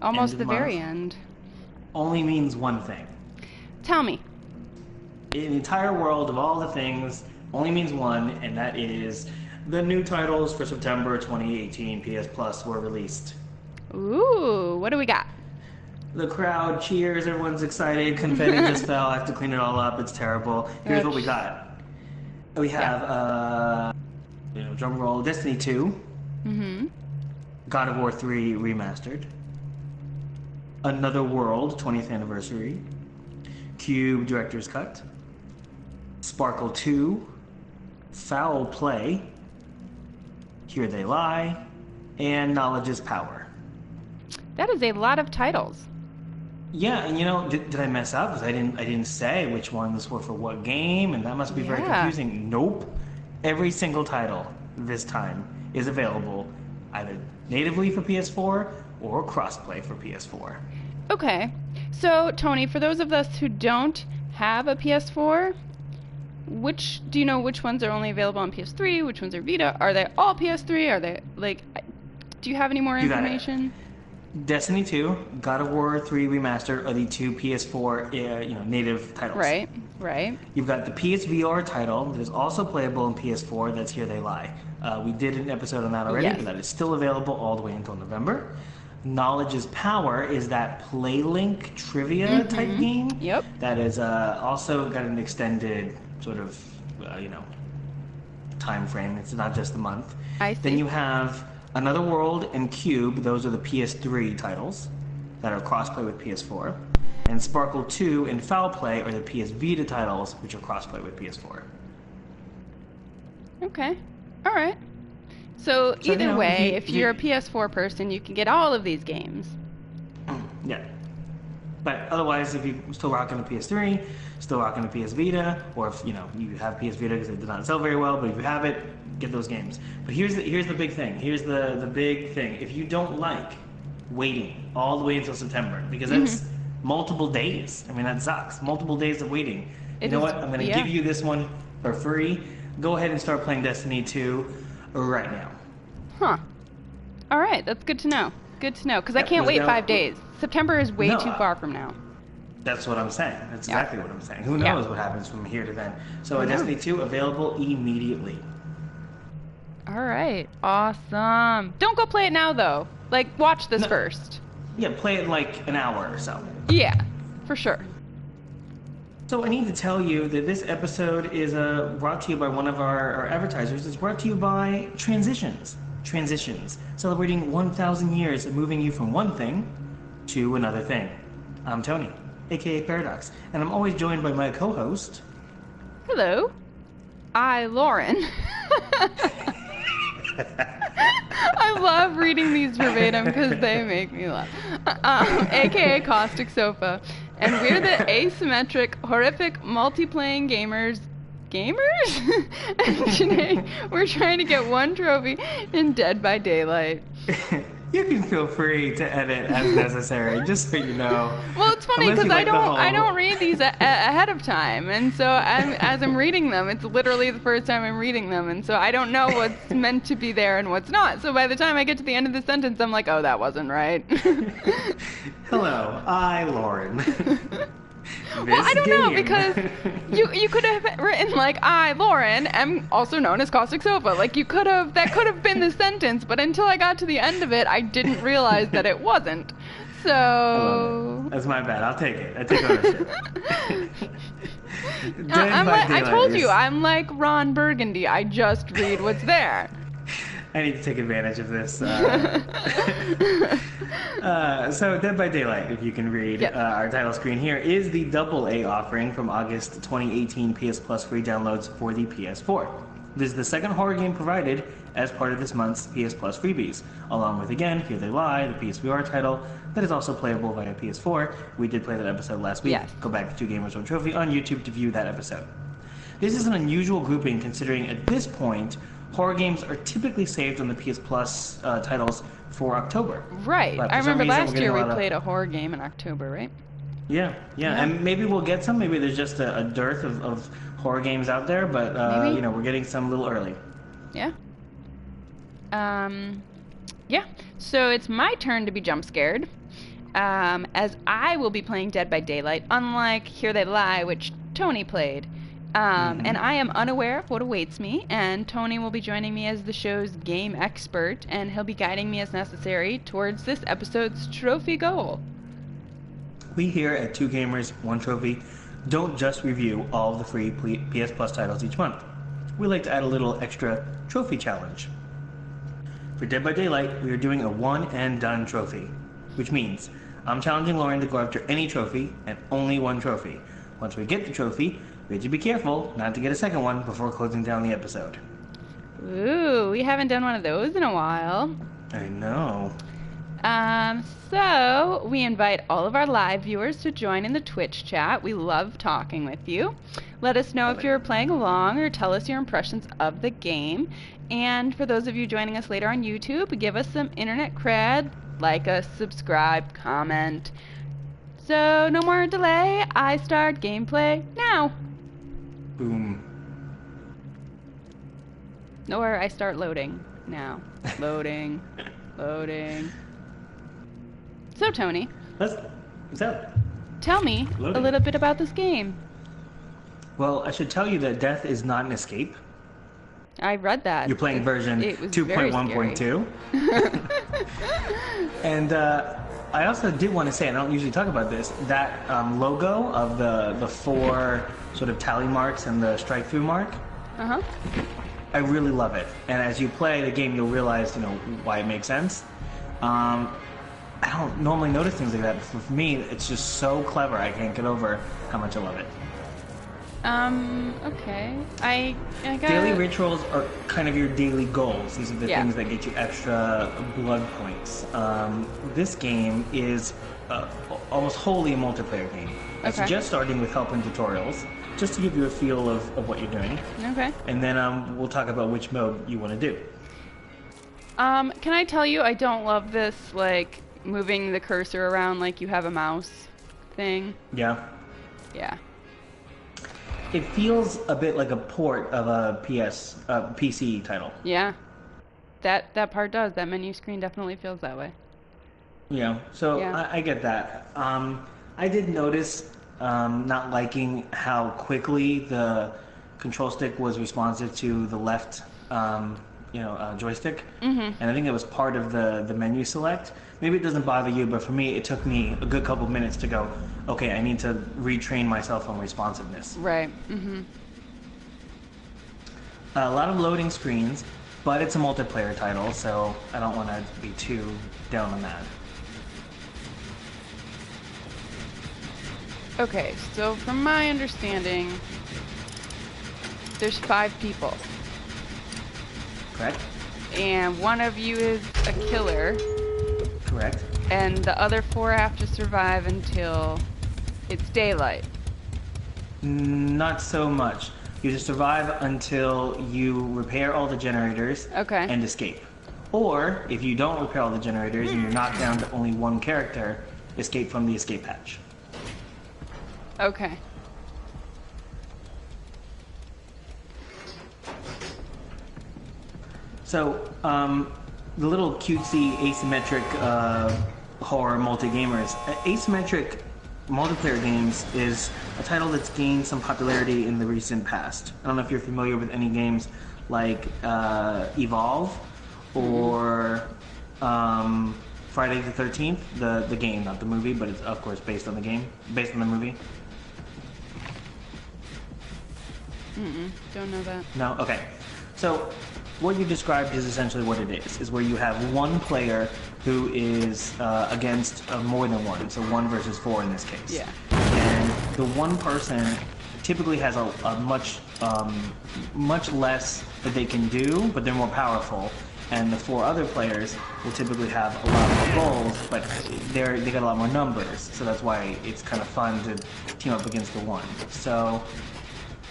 Almost of the the month very end. only means one thing. Tell me. In the entire world of all the things, only means one, and that is the new titles for September 2018 PS Plus were released. Ooh, what do we got? The crowd cheers, everyone's excited, confetti just fell, I have to clean it all up, it's terrible. Here's what we got. We have, drum roll, Destiny 2, God of War 3 Remastered, Another World 20th Anniversary, Cube Director's Cut, Sparkle 2, Foul Play, Here They Lie, and Knowledge is Power. That is a lot of titles. Yeah, and did I mess up? Because I didn't say which ones were for what game, and that must be very confusing. Nope. Every single title this time is available either natively for PS4 or crossplay for PS4. Okay. So, Tony, for those of us who don't have a PS4, do you know which ones are only available on PS3, which ones are Vita? Are they all PS3? Are they, do you have any more information? Destiny 2, God of War 3 Remastered are the two PS4 native titles. Right. You've got the PSVR title that is also playable in PS4, that's Here They Lie. We did an episode on that already, but that is still available all the way until November. Knowledge is Power is that PlayLink trivia type game. Yep. That is also got an extended sort of, time frame. It's not just a month. I see. Then you have Another World and Cube. Those are the PS3 titles that are crossplay with PS4. And Sparkle 2 and Foul Play are the PS Vita titles, which are crossplay with PS4. Okay. All right. So either way, if you're a PS4 person, you can get all of these games. Yeah. But otherwise, if you're still rocking a PS3, still rocking a PS Vita, or if you have PS Vita because it did not sell very well, but if you have it, get those games. But here's the big thing. Here's the big thing. If you don't like waiting all the way until September, because that's multiple days. I mean, that sucks. Multiple days of waiting. You know what? I'm going to give you this one for free. Go ahead and start playing Destiny 2 right now. Huh. All right. That's good to know. Good to know. Because I can't wait 5 days. September is way too far from now. That's what I'm saying. That's exactly what I'm saying. Who knows what happens from here to then. So Destiny 2 available immediately. All right. Awesome. Don't go play it now, though. Watch this first. Yeah, play it in an hour or so. Yeah, for sure. So I need to tell you that this episode is brought to you by one of our advertisers. It's brought to you by Transitions. Transitions, celebrating 1,000 years of moving you from one thing to another thing. I'm Tony, aka Paradox, and I'm always joined by my co-host. Hello. Lauren. I love reading these verbatim because they make me laugh. AKA Caustic Sofa. And we're the asymmetric, horrific, multi-playing gamers. And today, we're trying to get one trophy in Dead by Daylight. You can feel free to edit as necessary, just so you know. Well, it's funny because I don't read these ahead of time, and so as I'm reading them, it's literally the first time I'm reading them, and so I don't know what's meant to be there and what's not. So by the time I get to the end of the sentence, I'm like, oh, that wasn't right. Hello, Lauren. Well, I don't know, because you could have written I, Lauren, am also known as Caustic Sofa. That could have been the sentence, but until I got to the end of it, I didn't realize that it wasn't. So that's my bad. I'll take it. I take ownership. I told you, I'm like Ron Burgundy. I just read what's there. I need to take advantage of this. So Dead by Daylight, if you can read our title screen here, is the AA offering from August 2018 PS Plus free downloads for the PS4. This is the second horror game provided as part of this month's PS Plus freebies, along with, again, Here They Lie, the PSVR title that is also playable via PS4. We did play that episode last week. Go back to Two Gamers One Trophy on YouTube to view that episode. This is an unusual grouping considering at this point, horror games are typically saved on the PS Plus titles for October. Right. I remember last year we played a horror game in October, right? Yeah. And maybe we'll get some. Maybe there's just a dearth of horror games out there, but we're getting some a little early. Yeah. So it's my turn to be jump scared. as I will be playing Dead by Daylight, unlike Here They Lie, which Tony played. And I am unaware of what awaits me, and Tony will be joining me as the show's game expert, and he'll be guiding me as necessary towards this episode's trophy goal. We here at Two Gamers, One Trophy don't just review all of the free PS Plus titles each month. We like to add a little extra trophy challenge. For Dead by Daylight, we are doing a one and done trophy, which means I'm challenging Lauren to go after any trophy and only one trophy. Once we get the trophy, we have to be careful not to get a second one before closing down the episode. Ooh, we haven't done one of those in a while. I know. So we invite all of our live viewers to join in the Twitch chat. We love talking with you. Let us know if you're playing along or tell us your impressions of the game. And for those of you joining us later on YouTube, give us some internet cred, like us, subscribe, comment. So no more delay, I start gameplay now. Boom. Or I start loading now. Loading. Loading. So Tony, What's up? Tell me a little bit about this game. Well, I should tell you that death is not an escape. I read that. You're playing version 2.1.2. And I also did want to say, and I don't usually talk about this, that logo of the four sort of tally marks and the strike through mark. Uh-huh. I really love it. And as you play the game, you'll realize, why it makes sense. I don't normally notice things like that, but for me, it's just so clever. I can't get over how much I love it. Okay. I got... Daily rituals are kind of your daily goals. These are the things that get you extra blood points. This game is almost wholly a multiplayer game. It's just starting with help and tutorials, just to give you a feel of what you're doing. Okay. And then we'll talk about which mode you want to do. Can I tell you, I don't love this, moving the cursor around like you have a mouse thing. Yeah? Yeah. It feels a bit like a port of a PC title. Yeah. That part does. That menu screen definitely feels that way. Yeah, so yeah. I get that. I did notice not liking how quickly the control stick was responsive to the left joystick. And I think it was part of the menu select. Maybe it doesn't bother you, but for me, it took me a good couple minutes to go, okay, I need to retrain myself on responsiveness. Right. A lot of loading screens, but it's a multiplayer title, so I don't want to be too down on that. Okay, so from my understanding, there's 5 people. Correct. And one of you is a killer. Correct. And the other 4 have to survive until it's daylight. Not so much. You just survive until you repair all the generators and escape. Or, if you don't repair all the generators and you're knocked down to only one character, escape from the escape hatch. Okay. So, the little cutesy asymmetric horror multi-gamers. Asymmetric multiplayer games is a title that's gained some popularity in the recent past. I don't know if you're familiar with any games like Evolve or Friday the 13th, the game, not the movie, but it's of course based on the game, based on the movie. Don't know that. No? Okay. So, what you described is essentially what it is where you have one player who is against more than one, so 1 versus 4 in this case. Yeah. And the one person typically has a much less that they can do, but they're more powerful. And the 4 other players will typically have a lot more goals, but they got a lot more numbers, so that's why it's kind of fun to team up against the one. So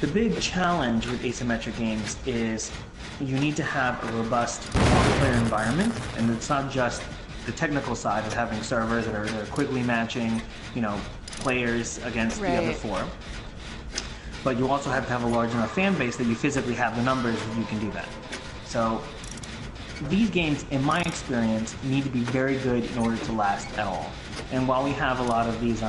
the big challenge with asymmetric games is you need to have a robust multiplayer environment, and it's not just the technical side of having servers that are quickly matching, players against the other 4. But you also have to have a large enough fan base that you physically have the numbers that you can do that. So these games, in my experience, need to be very good in order to last at all. And while we have a lot of these,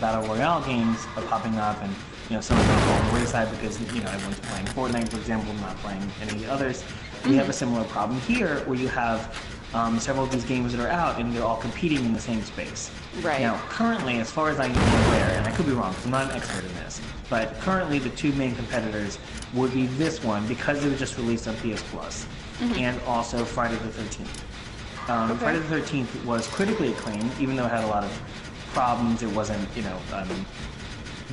battle royale games are popping up, and some of them go on the wayside because everyone's playing Fortnite, for example, not playing any others. We have a similar problem here, where you have several of these games that are out, and they're all competing in the same space. Right. Now, currently, as far as I'm aware, and I could be wrong because I'm not an expert in this, but currently the two main competitors would be this one because it was just released on PS Plus, and also Friday the 13th. Okay. Friday the 13th was critically acclaimed, even though it had a lot of problems. It wasn't,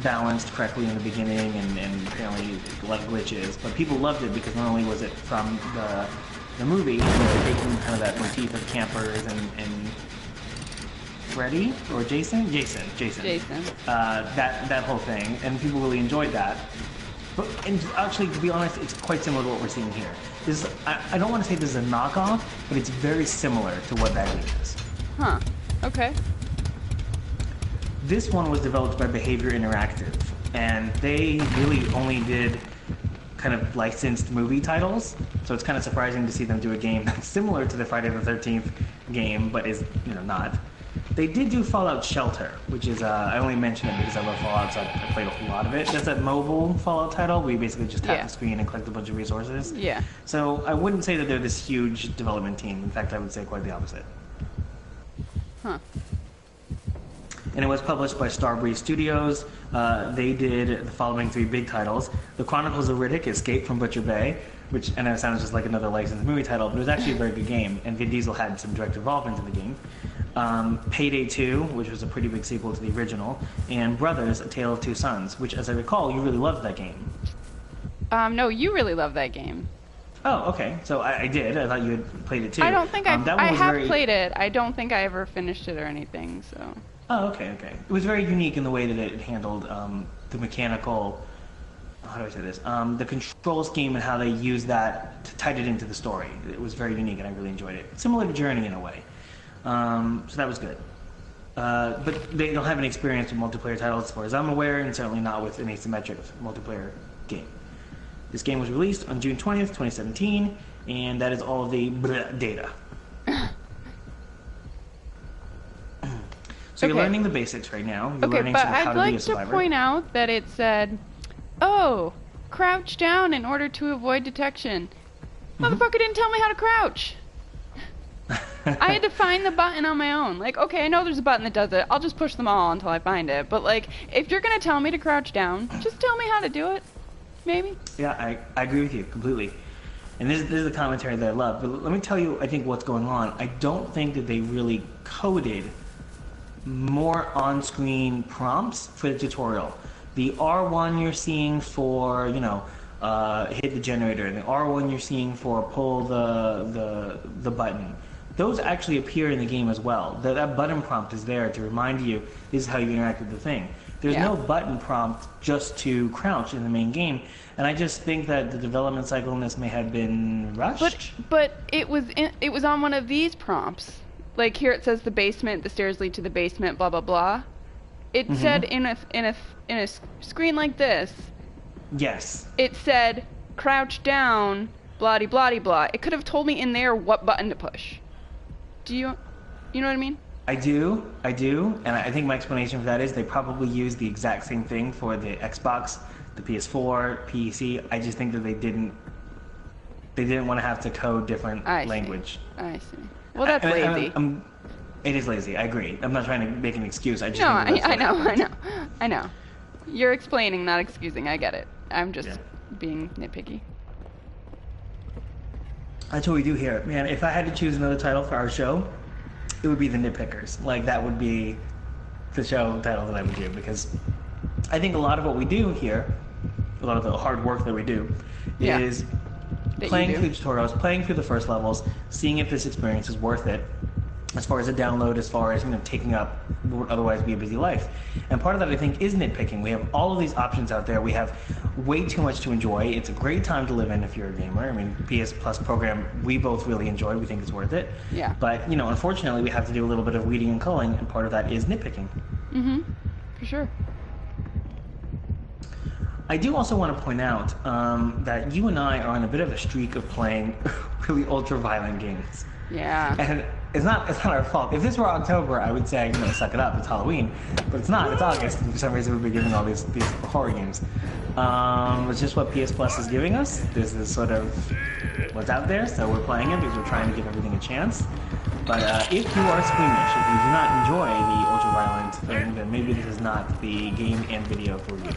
balanced correctly in the beginning, and apparently a lot of glitches. But people loved it because not only was it from the movie, it was taking kind of that motif of campers and Freddy or Jason. That whole thing, and people really enjoyed that. And actually, to be honest, it's quite similar to what we're seeing here. I don't want to say this is a knockoff, but it's very similar to what that game is. Huh. Okay. This one was developed by Behavior Interactive, and they really only did kind of licensed movie titles, so it's kind of surprising to see them do a game that's similar to the Friday the 13th game, but is, not. They did do Fallout Shelter, which is, I only mention it because I love Fallout, so I played a whole lot of it. That's a mobile Fallout title where you basically just tap the screen and collect a bunch of resources. Yeah. So I wouldn't say that they're this huge development team. In fact, I would say quite the opposite. Huh. And it was published by Starbreeze Studios. They did the following three big titles: The Chronicles of Riddick: Escape from Butcher Bay, which I know sounds just like another licensed movie title, but it was actually a very good game, and Vin Diesel had some direct involvement in the game. Payday 2, which was a pretty big sequel to the original, and Brothers: A Tale of Two Sons, which, as I recall, you really loved that game. No, you really love that game. Oh, okay. So I did. I thought you had played it too. I don't think I have played it. I don't think I ever finished it or anything, so... Oh, okay. It was very unique in the way that it handled the mechanical, how do I say this, the control scheme and how they used that to tie it into the story. It was very unique, and I really enjoyed it. Similar to Journey in a way. So that was good. But they don't have any experience with multiplayer titles as far as I'm aware, and certainly not with an asymmetric multiplayer game. This game was released on June 20th, 2017, and that is all of the data. So you're learning the basics right now. You're learning but sort of how I'd to be a like survivor. to point out that it said, "Oh, crouch down in order to avoid detection." Motherfucker didn't tell me how to crouch. I had to find the button on my own. Like, okay, I know there's a button that does it. I'll just push them all until I find it. But like, if you're gonna tell me to crouch down, just tell me how to do it. Maybe. Yeah, I agree with you completely. And this is the commentary that I love. But let me tell you, I think what's going on. I don't think that they really coded more on-screen prompts for the tutorial. The R1 you're seeing for, hit the generator, and the R1 you're seeing for pull the button. Those actually appear in the game as well. That button prompt is there to remind you this is how you interact with the thing. There's no button prompt just to crouch in the main game, and I just think that the development cycle in this may have been rushed. But it was on one of these prompts. Like here it says the basement, the stairs lead to the basement, blah blah blah. It said in a screen like this. Yes. It said crouch down, blah blah blah. It could have told me in there what button to push. Do you know what I mean? I do, and I think my explanation for that is they probably used the exact same thing for the Xbox, the PS4, PC. I just think that they didn't want to have to code different language. I see. Well, that's lazy. It is lazy. I agree. I'm not trying to make an excuse. I just I know. You're explaining, not excusing. I get it. I'm just being nitpicky. That's what we do here, man. If I had to choose another title for our show, it would be The Nitpickers. Like, that would be the show title that I would do, because I think a lot of what we do here, a lot of the hard work that we do, is playing through tutorials, playing through the first levels, seeing if this experience is worth it, as far as a download, as far as taking up what would otherwise be a busy life. And part of that, I think, is nitpicking. We have all of these options out there. We have way too much to enjoy. It's a great time to live in if you're a gamer. I mean, PS Plus program, we both really enjoy. We think it's worth it. Yeah. But, unfortunately, we have to do a little bit of weeding and culling, and part of that is nitpicking. Mm-hmm. For sure. I do also want to point out that you and I are on a bit of a streak of playing really ultra-violent games. Yeah. And it's not our fault. If this were October, I would say, you know, suck it up, it's Halloween. But it's not, it's August. And for some reason, we've been giving all these horror games. It's just what PS Plus is giving us. This is sort of what's out there, so we're playing it because we're trying to give everything a chance. But if you are squeamish, if you do not enjoy the ultra-violent thing, then maybe this is not the game and video for you.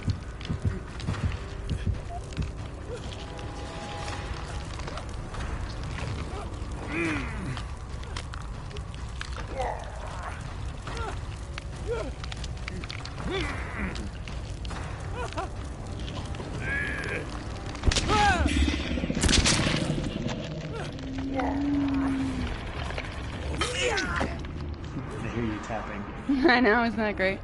I hear you tapping. I know, isn't that great?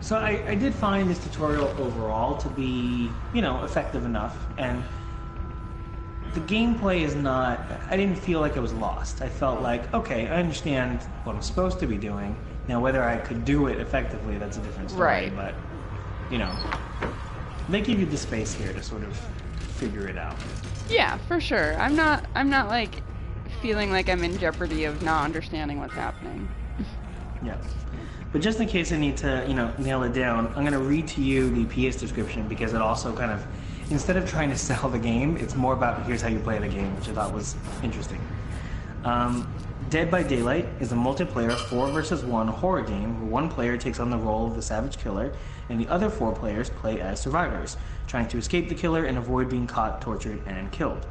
So I did find this tutorial overall to be, you know, effective enough, and the gameplay is not, I didn't feel like I was lost. I felt like, okay, I understand what I'm supposed to be doing. Now, whether I could do it effectively, that's a different story, right. But, you know, they give you the space here to sort of figure it out. Yeah, for sure. I'm not like feeling like I'm in jeopardy of not understanding what's happening. Yeah. But just in case I need to, you know, nail it down, I'm going to read to you the PS description because it also kind of, instead of trying to sell the game, it's more about here's how you play the game, which I thought was interesting. Dead by Daylight is a multiplayer 4 versus 1 horror game where one player takes on the role of the savage killer and the other 4 players play as survivors, trying to escape the killer and avoid being caught, tortured, and killed.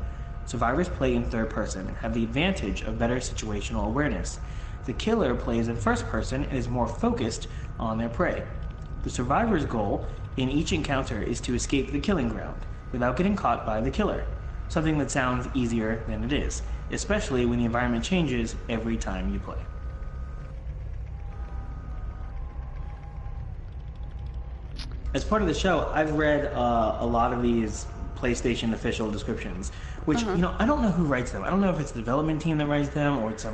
Survivors play in third person and have the advantage of better situational awareness. The killer plays in first person and is more focused on their prey. The survivor's goal in each encounter is to escape the killing ground without getting caught by the killer, something that sounds easier than it is, especially when the environment changes every time you play. As part of the show, I've read a lot of these PlayStation official descriptions, which, you know, I don't know who writes them. I don't know if it's the development team that writes them or it's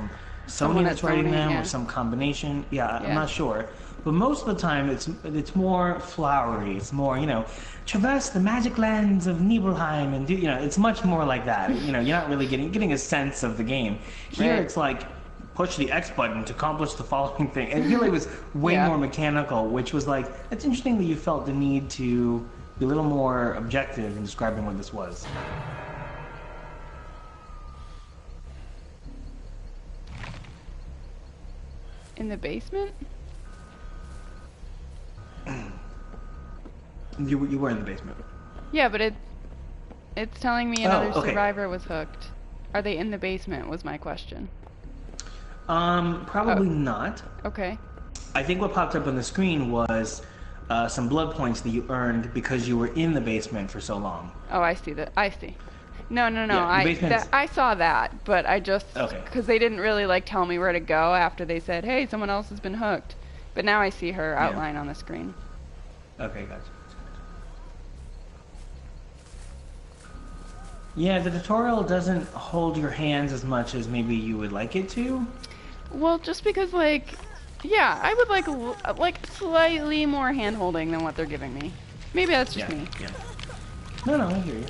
Sony that's writing them, yeah. Or some combination. Yeah, I'm not sure. But most of the time, it's more flowery. It's more, you know, traverse the magic lands of Nibelheim, and do, you know, it's much more like that. You know, you're not really getting a sense of the game. Here, it's like push the X button to accomplish the following thing. It really was way more mechanical, which was like, it's interesting that you felt the need to be a little more objective in describing what this was. In the basement? You were in the basement. Yeah, but it's telling me another survivor was hooked. Are they in the basement was my question. Probably not. Okay. I think what popped up on the screen was some blood points that you earned because you were in the basement for so long. Oh, I see that. I see. No. Yeah, I saw that, but I just because they didn't really like tell me where to go after they said, "Hey, someone else has been hooked." But now I see her outline on the screen. Okay, gotcha. Yeah, the tutorial doesn't hold your hands as much as maybe you would like it to. Well, just because, like, yeah, I would like slightly more hand-holding than what they're giving me. Maybe that's just me. Yeah. No, I hear you.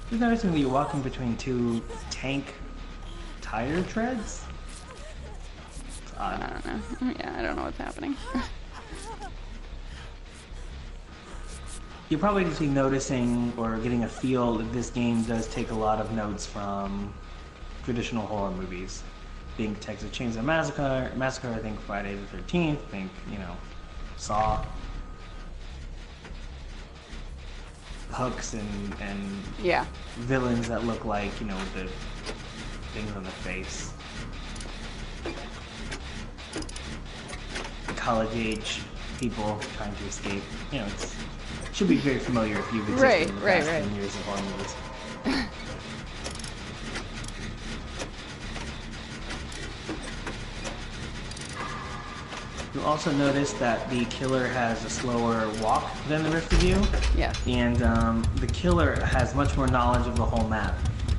Just noticing that you're walking between 2 tank tire treads? It's odd. I don't know. Yeah, I don't know what's happening. You're probably just noticing or getting a feel that this game does take a lot of notes from traditional horror movies. Think Texas Chainsaw Massacre, I think Friday the 13th, think, you know, Saw. Hooks and villains that look like, you know, the things on the face. College age people trying to escape. You know, it should be very familiar if you've existed in the past 10 years of horror movies. You'll also notice that the killer has a slower walk than the rest of you. Yeah. And the killer has much more knowledge of the whole map.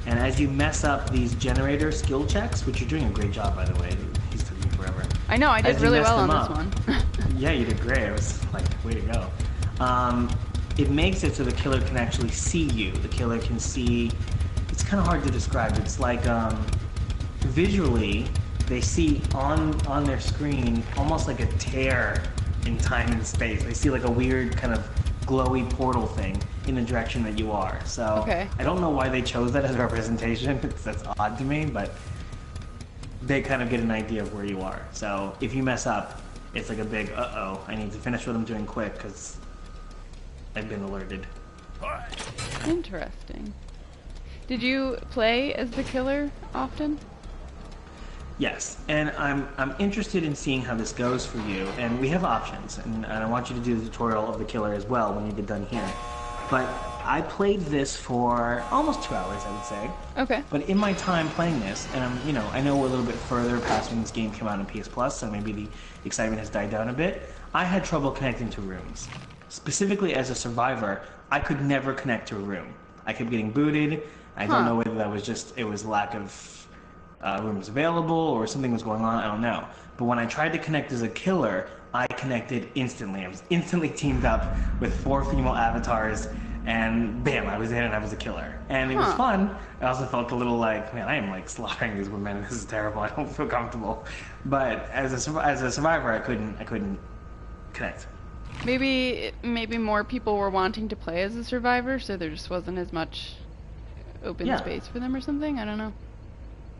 And as you mess up these generator skill checks, which you're doing a great job, by the way, he's taking forever. I know, I did really well on this one. Yeah, you did great. It was like, way to go. It makes it so the killer can actually see you. The killer can see, it's kind of hard to describe. It's like, visually, they see on their screen almost like a tear in time and space. They see like a weird kind of glowy portal thing in the direction that you are. So okay. I don't know why they chose that as a representation. That's odd to me, but they kind of get an idea of where you are. So if you mess up, it's like a big uh-oh, I need to finish what I'm doing quick because I've been alerted. Interesting. Did you play as the killer often? Yes, and I'm interested in seeing how this goes for you, and we have options, and I want you to do the tutorial of the killer as well when you get done here. But I played this for almost 2 hours, I would say. Okay. But in my time playing this, and I know we're a little bit further past when this game came out on PS Plus, so maybe the excitement has died down a bit. I had trouble connecting to rooms. Specifically as a survivor, I could never connect to a room. I kept getting booted. I don't know whether that was just, it was lack of rooms available or something was going on, I don't know. But when I tried to connect as a killer, I connected instantly. I was instantly teamed up with 4 female avatars, and bam, I was in and I was a killer. And it was fun. I also felt a little like, man, I am like slaughtering these women. This is terrible. I don't feel comfortable. But as a survivor, I couldn't connect. Maybe more people were wanting to play as a survivor, so there just wasn't as much open space for them or something. I don't know.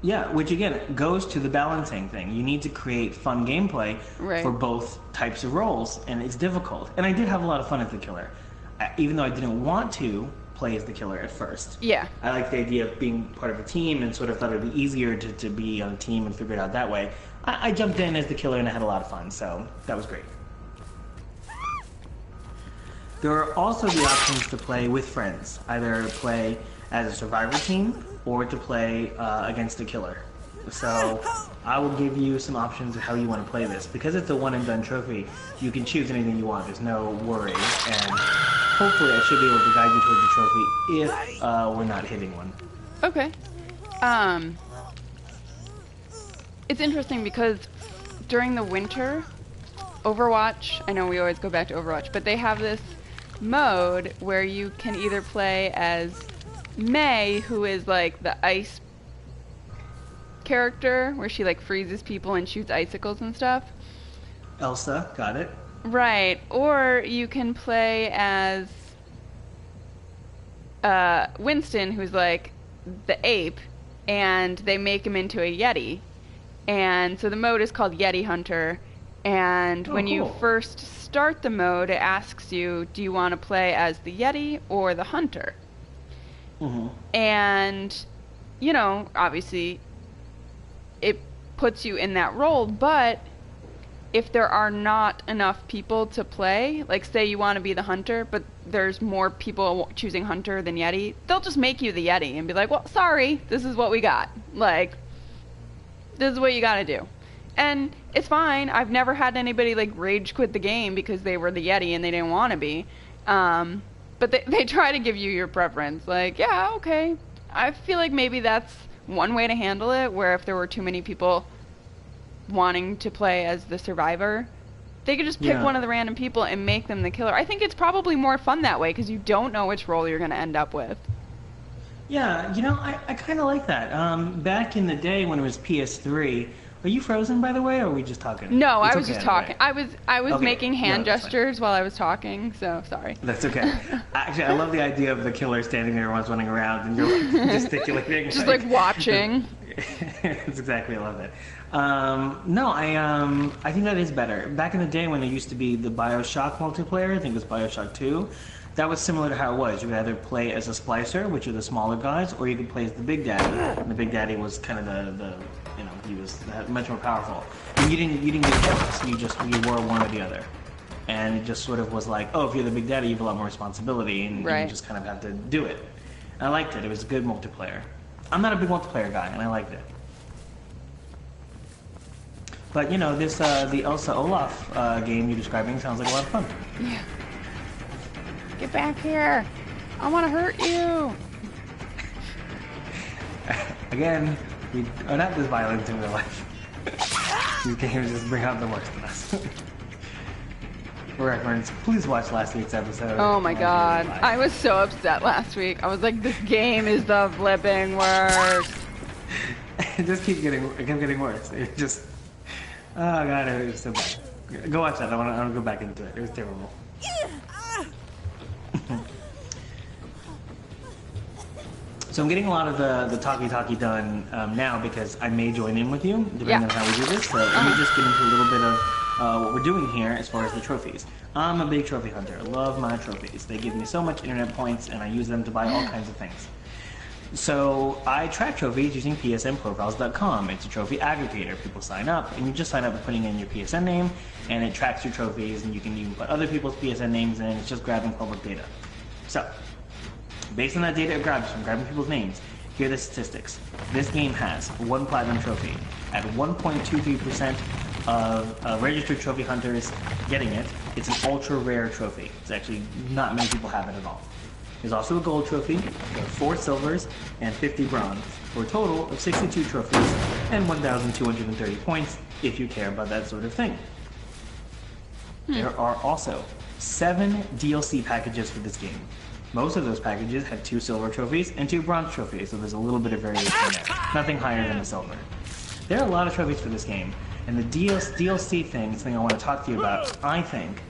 Yeah, which again goes to the balancing thing. You need to create fun gameplay for both types of roles, and it's difficult. And I did have a lot of fun as the killer, even though I didn't want to play as the killer at first. Yeah. I liked the idea of being part of a team and sort of thought it would be easier to be on a team and figure it out that way. I jumped in as the killer and I had a lot of fun, so that was great. There are also the options to play with friends, either play as a survivor team or to play against a killer. So I will give you some options of how you want to play this. Because it's a one and done trophy, you can choose anything you want. There's no worry, and hopefully I should be able to guide you towards the trophy if we're not hitting one. Okay. It's interesting because during the winter, Overwatch, I know we always go back to Overwatch, but they have this mode where you can either play as Mei, who is like the ice character, where she like freezes people and shoots icicles and stuff. Elsa, got it. Right, or you can play as Winston, who's like the ape, and they make him into a Yeti. And so the mode is called Yeti Hunter, and when you first start the mode, it asks you, do you want to play as the Yeti or the Hunter? Mm-hmm. And, you know, obviously, it puts you in that role, but if there are not enough people to play, like say you want to be the Hunter, but there's more people choosing Hunter than Yeti, they'll just make you the Yeti and be like, well, sorry, this is what we got. Like, this is what you gotta do. And it's fine. I've never had anybody like rage quit the game because they were the Yeti and they didn't want to be. But they try to give you your preference. Like, yeah, okay. I feel like maybe that's one way to handle it, where if there were too many people wanting to play as the survivor, they could just pick one of the random people and make them the killer. I think it's probably more fun that way because you don't know which role you're going to end up with. Yeah, you know, I kind of like that. Back in the day when it was PS3, are you frozen, by the way, or are we just talking? No, I was just talking. I was making hand gestures while I was talking, so sorry. That's okay. Actually, I love the idea of the killer standing there, everyone's running around, and you're like, gesticulating. Just like watching. That's exactly, I love it. No, I think that is better. Back in the day when there used to be the BioShock multiplayer, I think it was BioShock 2, that was similar to how it was. You could either play as a splicer, which are the smaller guys, or you could play as the Big Daddy. And the Big Daddy was kind of the you know, he was much more powerful. And you didn't get choice. You wore one or the other. And it just sort of was like, oh, if you're the Big Daddy, you have a lot more responsibility, and you just kind of have to do it. And I liked it. It was a good multiplayer. I'm not a big multiplayer guy, and I liked it. But, you know, this the Elsa Olaf game you're describing sounds like a lot of fun. Yeah. Get back here. I want to hurt you. Again, we are not this violent in real life. These games just bring out the worst in us. For reference, please watch last week's episode. Oh my god. I was so upset last week. I was like, this game is the flipping worst. It just kept getting worse. It just... Oh god, it was so bad. Go watch that. I want to go back into it. It was terrible. So I'm getting a lot of the talkie done now because I may join in with you, depending on how we do this. So let me just get into a little bit of what we're doing here as far as the trophies. I'm a big trophy hunter. I love my trophies. They give me so much internet points, and I use them to buy all kinds of things. So I track trophies using psnprofiles.com. It's a trophy aggregator. People sign up, and you just sign up by putting in your PSN name, and it tracks your trophies, and you can even put other people's PSN names in. It's just grabbing public data. So, based on that data it grabs from grabbing people's names, here are the statistics. This game has 1 platinum trophy. At 1.23% of registered trophy hunters getting it, it's an ultra rare trophy. It's actually not many people have it at all. There's also a gold trophy, there are 4 silvers, and 50 bronze, for a total of 62 trophies and 1,230 points if you care about that sort of thing. There are also 7 DLC packages for this game. Most of those packages have 2 silver trophies and 2 bronze trophies, so there's a little bit of variation there. Nothing higher than a silver. There are a lot of trophies for this game, and the DLC thing, the thing I want to talk to you about, I think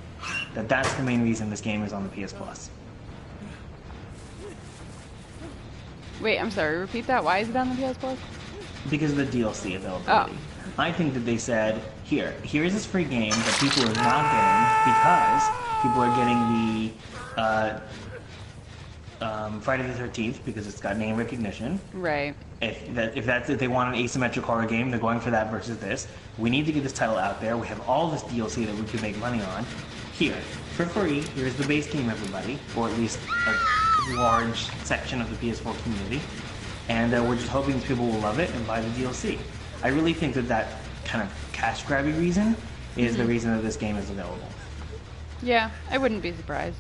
that that's the main reason this game is on the PS Plus. Wait, I'm sorry, repeat that. Why is it on the PS Plus? Because of the DLC availability. Oh. I think that they said, here's this free game that people are not getting because people are getting the Friday the 13th because it's got name recognition. Right. If they want an asymmetric horror game, they're going for that versus this. We need to get this title out there. We have all this DLC that we could make money on. Here, for free, here's the base game, everybody, or at least a large section of the PS4 community. And we're just hoping people will love it and buy the DLC. I really think that kind of cash grabby reason is the reason that this game is available. Yeah, I wouldn't be surprised.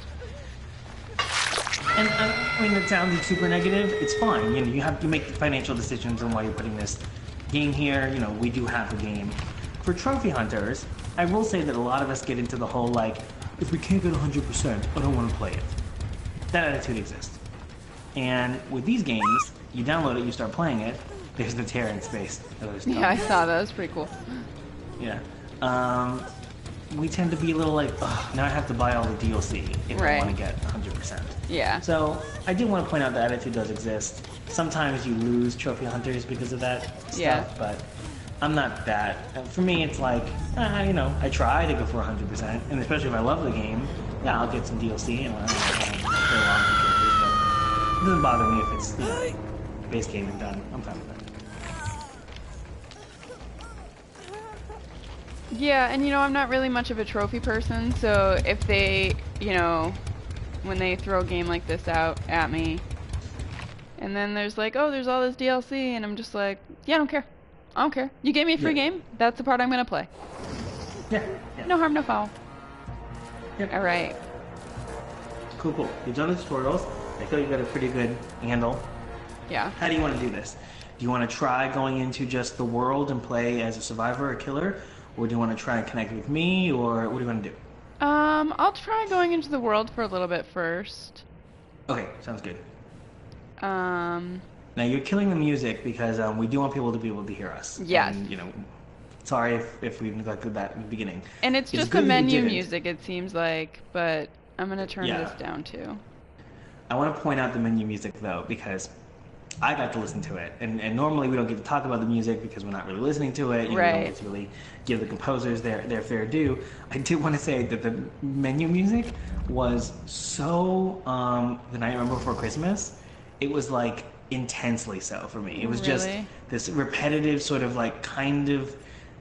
And I mean, it sounds super negative. It's fine. You know, you have to make the financial decisions on why you're putting this game here. You know, we do have the game. For trophy hunters, I will say that a lot of us get into the whole like, if we can't get 100%, I don't want to play it. That attitude exists. And with these games, you download it, you start playing it. There's the tear in space. Yeah, I saw that. It was pretty cool. Yeah. We tend to be a little like, ugh, now I have to buy all the DLC if I want to get 100%. Yeah. So I do want to point out that attitude does exist. Sometimes you lose trophy hunters because of that stuff, but I'm not that. For me, it's like, you know, I try to go for 100%, and especially if I love the game, yeah, I'll get some DLC and I'll play along with trophies, but it doesn't bother me if it's, you know, base game and done. I'm fine with that. Yeah, and you know, I'm not really much of a trophy person, so if they, you know, when they throw a game like this out at me, and then there's like, oh, there's all this DLC, and I'm just like, yeah, I don't care. I don't care. You gave me a free game, that's the part I'm gonna play. Yeah. No harm, no foul. Yep. Alright. Cool. You've done the tutorials. I feel you've got a pretty good handle. Yeah. How do you want to do this? Do you want to try going into just the world and play as a survivor or killer? Or do you want to try and connect with me, or what do you want to do? I'll try going into the world for a little bit first. Okay, sounds good. Now you're killing the music because we do want people to be able to hear us. Yes. And, you know, sorry if we neglected that in the beginning. And it's just the menu music, it seems like, but I'm going to turn this down too. I want to point out the menu music though, because I got to listen to it, and normally we don't get to talk about the music because we're not really listening to it. You know, we don't get to really give the composers their fair due. I do want to say that the menu music was so The Night Before Christmas. It was like intensely so for me. It was just this repetitive sort of like kind of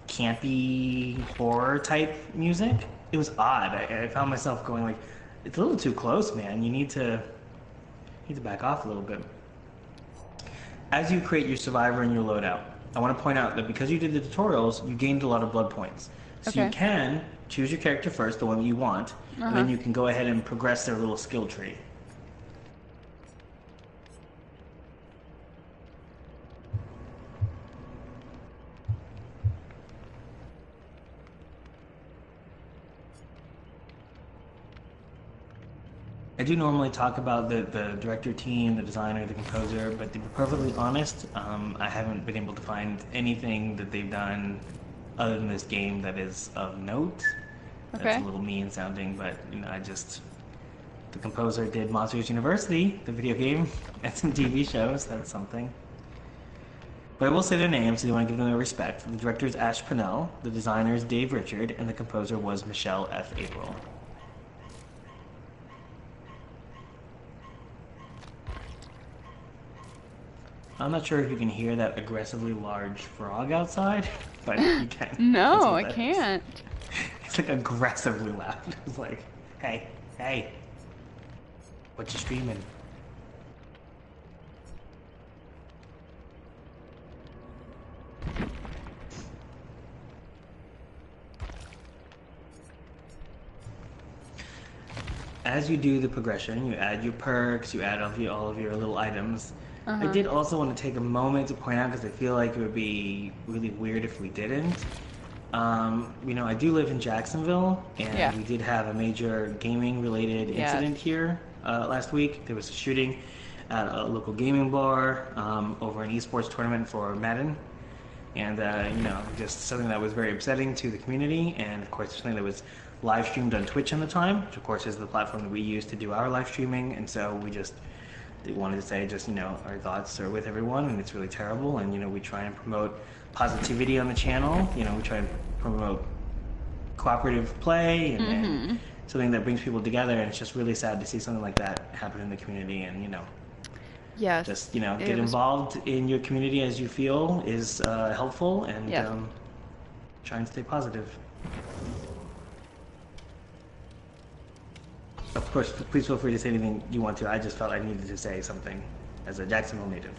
campy horror type music. It was odd. I found myself going like, it's a little too close, man. You need to back off a little bit. As you create your survivor and your loadout, I want to point out that because you did the tutorials, you gained a lot of blood points. So you can choose your character first, the one you want, and then you can go ahead and progress their little skill tree. I do normally talk about the director team, the designer, the composer, but to be perfectly honest, I haven't been able to find anything that they've done other than this game that is of note. Okay. That's a little mean sounding, but the composer did Monsters University, the video game, and some TV shows. That's something. But I will say their names, so you want to give them their respect. The director is Ash Pinnell, the designer is Dave Richard, and the composer was Michelle F. April. I'm not sure if you can hear that aggressively large frog outside, but you can. No, I can't. It's like aggressively loud. It's like, hey, what you streaming? As you do the progression, you add your perks, you add all of your little items. I did also want to take a moment to point out, because I feel like it would be really weird if we didn't. I do live in Jacksonville, and we did have a major gaming-related incident here last week. There was a shooting at a local gaming bar over an esports tournament for Madden. And, just something that was very upsetting to the community, and of course something that was live streamed on Twitch at the time, which of course is the platform that we use to do our live streaming, and so we just wanted to say our thoughts are with everyone, and it's really terrible, and we try and promote positivity on the channel. We try and promote cooperative play and something that brings people together, and it's just really sad to see something like that happen in the community, and yes, just get involved in your community as you feel is helpful, and try and stay positive. Of course, please feel free to say anything you want to. I just felt I needed to say something as a Jacksonville native.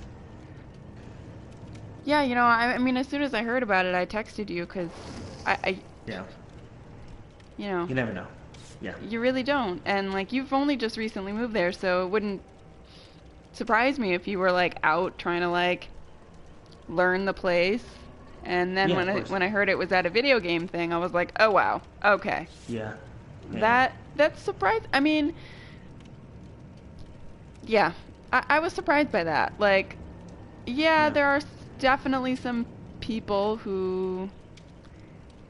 Yeah, I mean, as soon as I heard about it, I texted you, because Yeah. You never know. Yeah. You really don't. And, you've only just recently moved there, so it wouldn't surprise me if you were, out trying to, learn the place. And then when I heard it was at a video game thing, I was like, oh, wow. Okay. Yeah. That's surprised. I mean, yeah, I was surprised by that. There are definitely some people who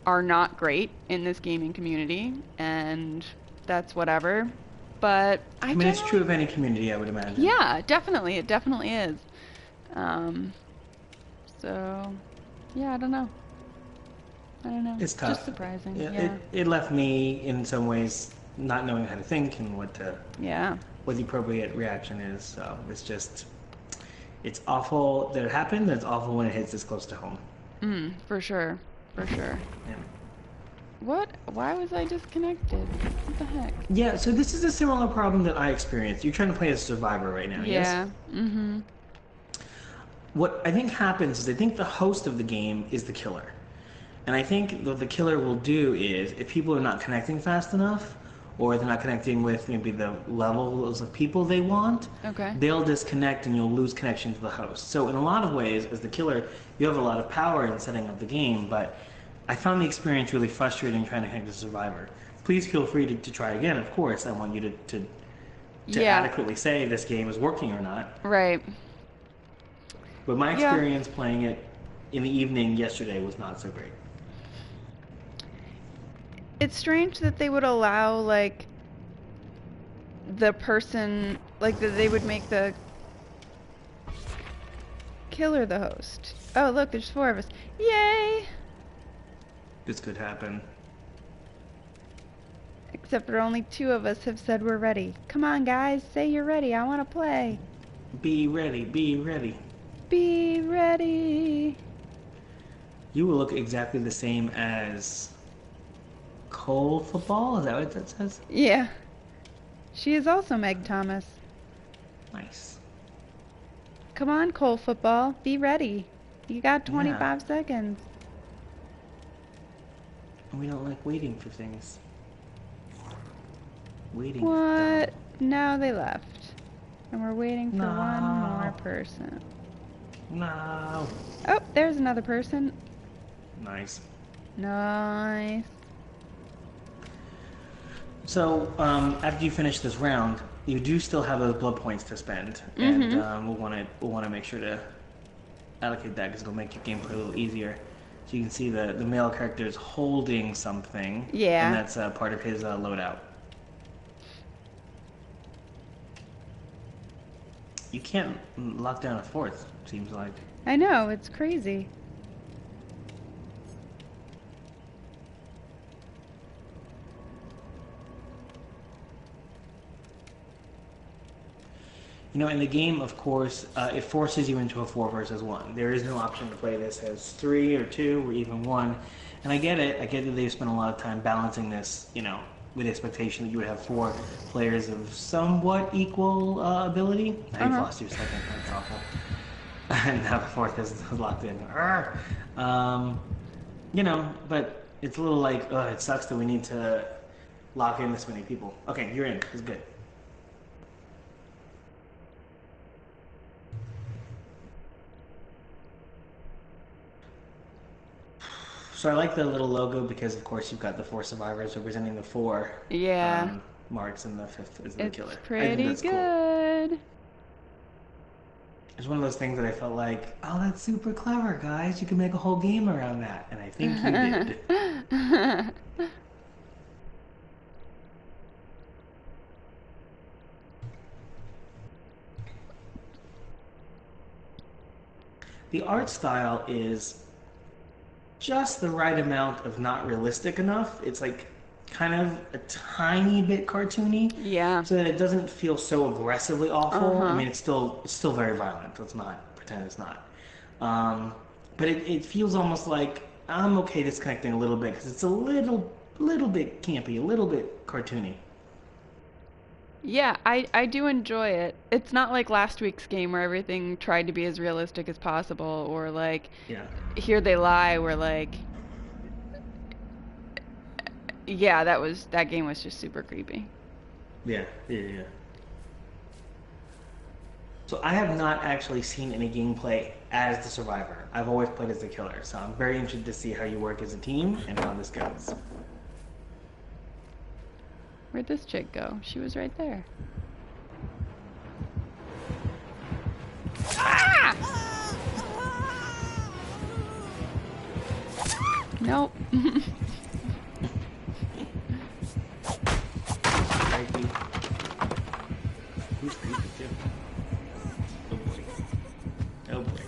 are not great in this gaming community, and that's whatever. But I mean, it's true of any community, I would imagine. Yeah, definitely. It definitely is. So, yeah, I don't know. It's tough. Just surprising. Yeah. It left me, in some ways, not knowing how to think and what the appropriate reaction is. So it's awful that it happened. It's awful when it hits this close to home. For sure. Yeah. What? Why was I disconnected? What the heck? Yeah, so this is a similar problem that I experienced. You're trying to play as a survivor right now, yes? Yeah. What I think happens is I think the host of the game is the killer. And I think what the killer will do is, if people are not connecting fast enough, or they're not connecting with maybe the levels of people they want, they'll disconnect and you'll lose connection to the host. So in a lot of ways, as the killer, you have a lot of power in setting up the game, but I found the experience really frustrating trying to connect to Survivor. Please feel free to try again, of course. I want you to adequately say this game is working or not. Right. But my experience playing it in the evening yesterday was not so great. It's strange that they would allow, the person, that they would make the killer the host. Oh, look, there's 4 of us. Yay! This could happen. Except for only 2 of us have said we're ready. Come on, guys, say you're ready. I want to play. Be ready, be ready. Be ready. You will look exactly the same as Cole Football? Is that what that says? Yeah. She is also Meg Thomas. Nice. Come on, Cole Football. Be ready. You got 25 seconds. We don't like waiting for things. Waiting. What? No, they left. And we're waiting for one more person. No. Oh, there's another person. Nice. Nice. So, after you finish this round, you do still have those blood points to spend, and we'll want to make sure to allocate that because it'll make your gameplay a little easier. So you can see the male character is holding something, and that's part of his loadout. You can't lock down a fourth, seems like. I know, it's crazy. You know, in the game, of course, it forces you into a 4 versus 1. There is no option to play this as 3 or 2 or even 1. And I get it. I get that they've spent a lot of time balancing this, you know, with the expectation that you would have 4 players of somewhat equal ability. Now you've lost your second. That's awful. And now the fourth is locked in. You know, but it's a little like, it sucks that we need to lock in this many people. Okay, you're in. It's good. So I like the little logo because, of course, you've got the 4 survivors representing the 4 marks, and the 5th is the killer. It's pretty good. Cool. It's one of those things that I felt like, oh, that's super clever, guys. You can make a whole game around that. And I think you did. The art style is just the right amount of not realistic enough. It's like kind of a tiny bit cartoony. Yeah. So that it doesn't feel so aggressively awful. I mean, it's still very violent. Let's not pretend it's not. But it feels almost like I'm okay disconnecting a little bit because it's a little bit campy, a little bit cartoony. Yeah, I do enjoy it. It's not like last week's game where everything tried to be as realistic as possible, or like Here They Lie, where like that game was just super creepy. Yeah. So I have not actually seen any gameplay as the survivor. I've always played as the killer, so I'm very interested to see how you work as a team and how this goes. Where'd this chick go? She was right there. Ah! Nope. Who's creepy too? Oh boy.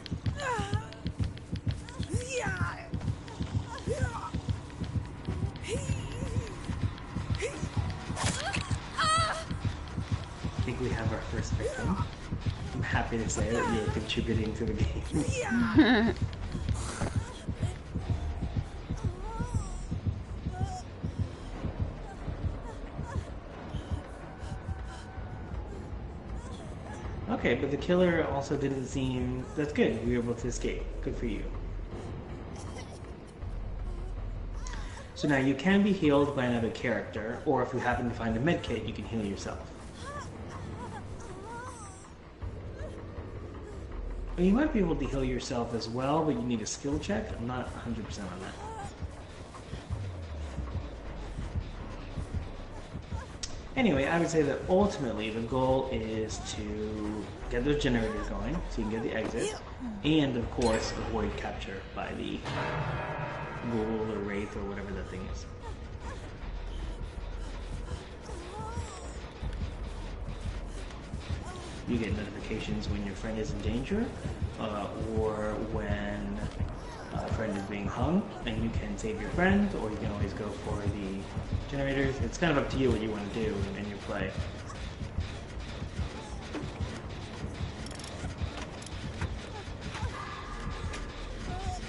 I think we have our first victim. I'm happy to say that you're contributing to the game. Okay, but the killer also didn't seem... That's good. You were able to escape. Good for you. So now you can be healed by another character, or if you happen to find a medkit, you can heal yourself. Well, you might be able to heal yourself as well, but you need a skill check. I'm not 100% on that. Anyway, I would say that ultimately the goal is to get those generators going, so you can get the exit, and of course avoid capture by the ghoul or wraith or whatever that thing is. You get notifications when your friend is in danger, or when a friend is being hung, and you can save your friend, or you can always go for the generators. It's kind of up to you what you want to do in your play.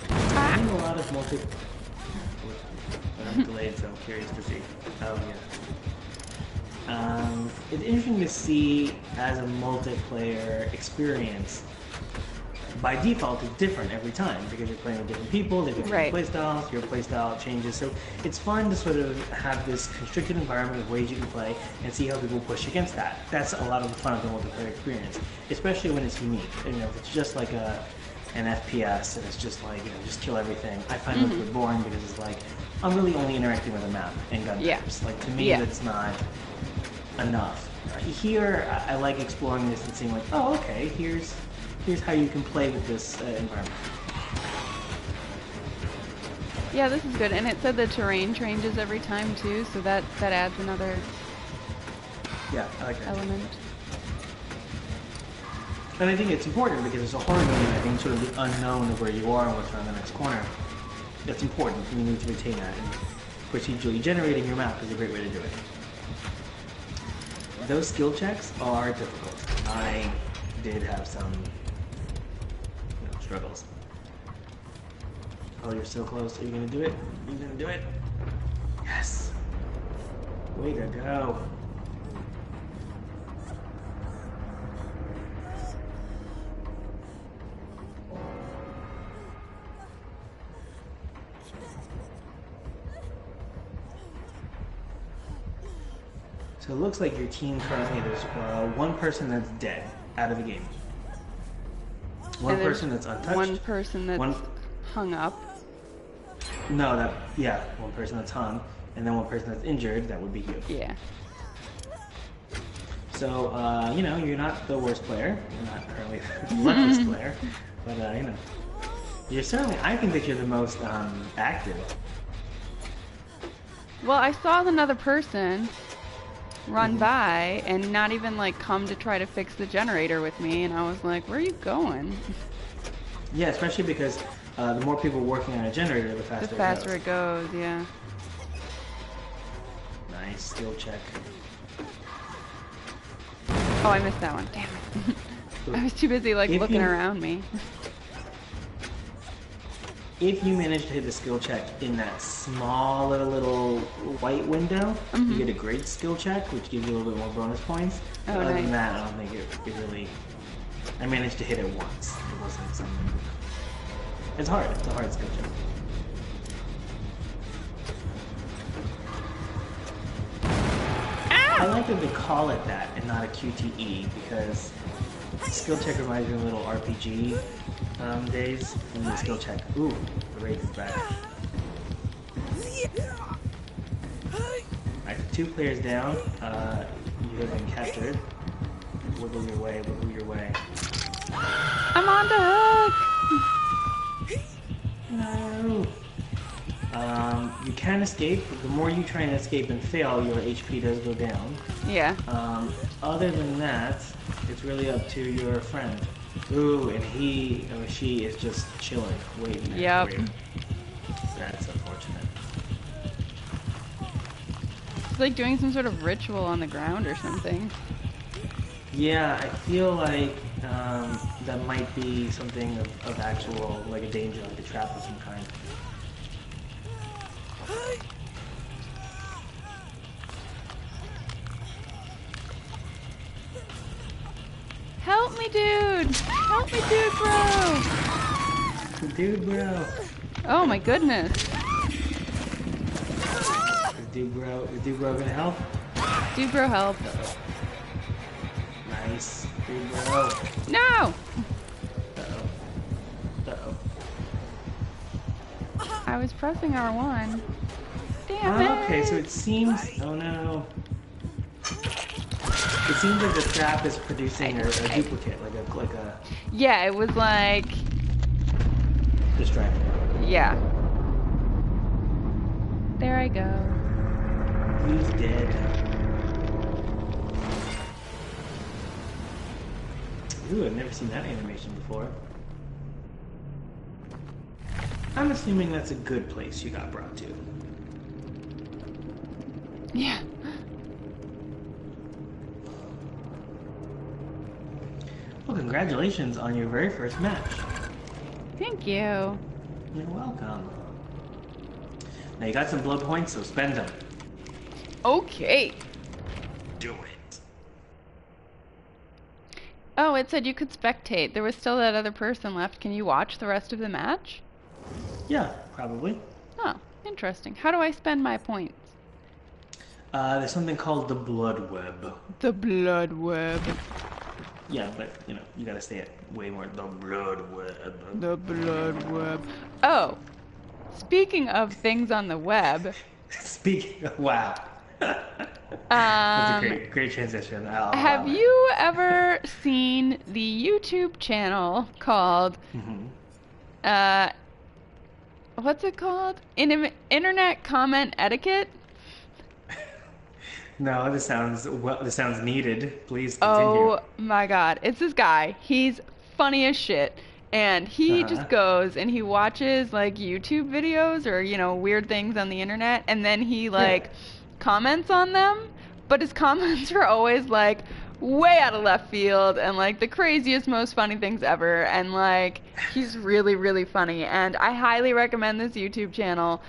I'm seeing a lot of multi... I'm delayed, so I'm curious to see. Oh, yeah. It's interesting to see as a multiplayer experience. By default, it's different every time because you're playing with different people, they have different playstyles, your playstyle changes. So it's fun to sort of have this constricted environment of ways you can play and see how people push against that. That's a lot of the fun of the multiplayer experience, especially when it's unique. And, if it's just like an FPS and it's just like, just kill everything. I find it a bit boring because it's like, I'm really only interacting with a map and gun types. Like, to me, that's not enough. Here, I like exploring this and seeing like, oh, okay, here's how you can play with this environment. Yeah, this is good, and it said the terrain changes every time too, so that adds another I like that element. And I think it's important because it's a horror game. I think sort of the unknown of where you are and what's around the next corner. That's important. You need to retain that. And procedurally generating your map is a great way to do it. Those skill checks are difficult. I did have some struggles. Oh, you're so close. Are you gonna do it? Are you gonna do it? Yes. Way to go. So it looks like your team currently, there's one person that's dead out of the game. One person that's untouched. One person that's hung up. No, one person that's hung, and then one person that's injured, that would be you. Yeah. So, you're not the worst player. You're not currently the luckiest player. But, you're certainly, I think that you're the most active. Well, I saw another person run by and not even like come to try to fix the generator with me, and I was like, where are you going? Yeah, especially because the more people working on a generator, the faster it goes. Yeah. Nice skill check. Oh, I missed that one. Damn it. I was too busy looking around me. If you manage to hit the skill check in that small little white window, you get a great skill check, which gives you a little bit more bonus points. Oh, Other nice. than that, I don't think it really... I managed to hit it once. It wasn't something... It's hard. It's a hard skill check. Ah! I like that they call it that and not a QTE, because skill check reminds me of little RPG days. And the skill check. Ooh, the raid is back. Alright, 2 players down. You have been captured. Wiggle your way, wiggle your way. I'm on the hook! No! You can escape, but the more you try and escape and fail, your HP does go down. Yeah. Other than that, it's really up to your friend. Ooh, and he or she is just chilling, waiting for you. That's unfortunate. It's like doing some sort of ritual on the ground or something. Yeah, I feel like that might be something of actual, like a danger, like a trap of some kind. Help me, dude! Help me, dude, bro! Dude, bro. Oh my goodness. Is dude bro gonna help? Dude, bro, help. Nice. Dude bro. No! Uh-oh. I was pressing R1. Damn it! Okay, so it seems... Oh no. It seems like the trap is producing a duplicate, like a... Yeah, it was like... Distracting. Yeah. There I go. He's dead. Ooh, I've never seen that animation before. I'm assuming that's a good place you got brought to. Yeah. Well, congratulations on your very first match. Thank you. You're welcome. Now you got some blood points, so spend them. Okay. Do it. Oh, it said you could spectate. There was still that other person left. Can you watch the rest of the match? Yeah, probably. Oh, interesting. How do I spend my points? There's something called the blood web. The blood web. Yeah, but, you gotta say it way more. The blood web. The blood web. Oh, speaking of things on the web. Wow. That's a great transition. Have you ever seen the YouTube channel called, what's it called? Internet Comment Etiquette? No, this sounds needed. Please continue. Oh my God. It's this guy. He's funny as shit. And he just goes and he watches like YouTube videos or, you know, weird things on the internet, and then he like comments on them, but his comments are always like way out of left field and like the craziest, most funny things ever, and like he's really, really funny, and I highly recommend this YouTube channel.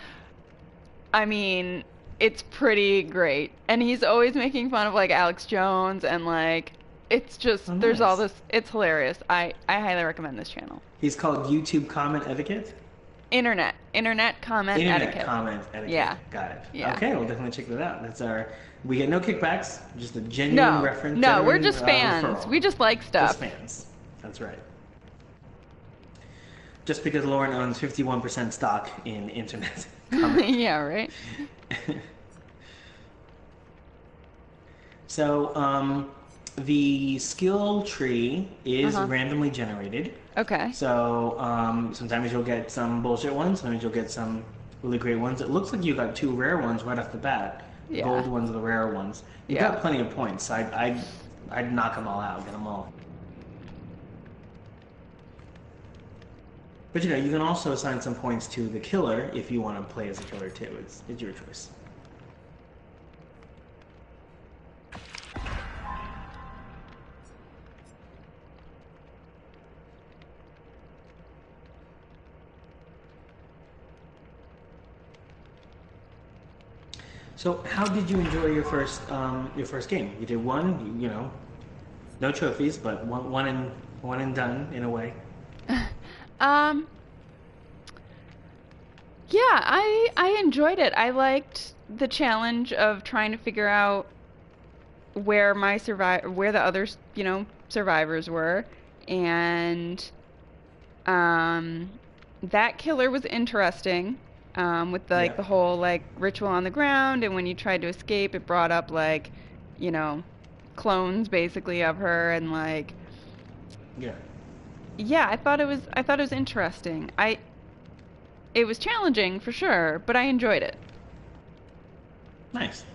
I mean, it's pretty great, and he's always making fun of like Alex Jones, and like it's just there's all this. It's hilarious. I highly recommend this channel. He's called YouTube Comment Etiquette. Internet Comment Etiquette. Comment Etiquette. Yeah. Got it. Yeah. Okay, we'll definitely check that out. That's our. We get no kickbacks, just a genuine reference. No, we're just fans. Referral. We just like stuff. Just fans. That's right. Just because Lauren owns 51% stock in internet. Yeah, right. So, the skill tree is randomly generated. Okay. So, sometimes you'll get some bullshit ones, sometimes you'll get some really great ones. It looks like you got 2 rare ones right off the bat. The gold ones are the rare ones. You've got plenty of points. I'd knock them all out, get them all. But you know, you can also assign some points to the killer if you want to play as a killer too. It's your choice. So, how did you enjoy your first game? You did one, you know, no trophies, but one and done in a way. Yeah, I enjoyed it. I liked the challenge of trying to figure out where the other, you know, survivors were, and that killer was interesting. With the whole like ritual on the ground, and when you tried to escape, it brought up like, you know, clones basically of her, and like yeah, I thought it was interesting. It was challenging for sure, but I enjoyed it. Nice.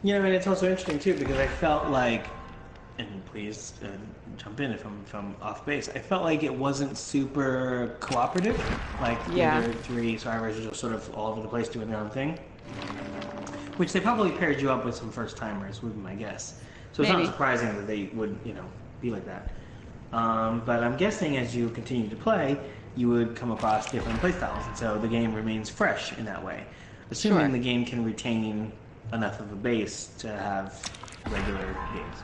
You know, and it's also interesting too because I felt like, and please jump in if I'm off base. I felt like it wasn't super cooperative. Like the other 3 survivors were just sort of all over the place doing their own thing. Which they probably paired you up with some first timers, would be my guess. So it's not surprising that they would, you know, be like that. But I'm guessing as you continue to play, you would come across different playstyles, and so the game remains fresh in that way. Assuming the game can retain enough of a base to have regular games.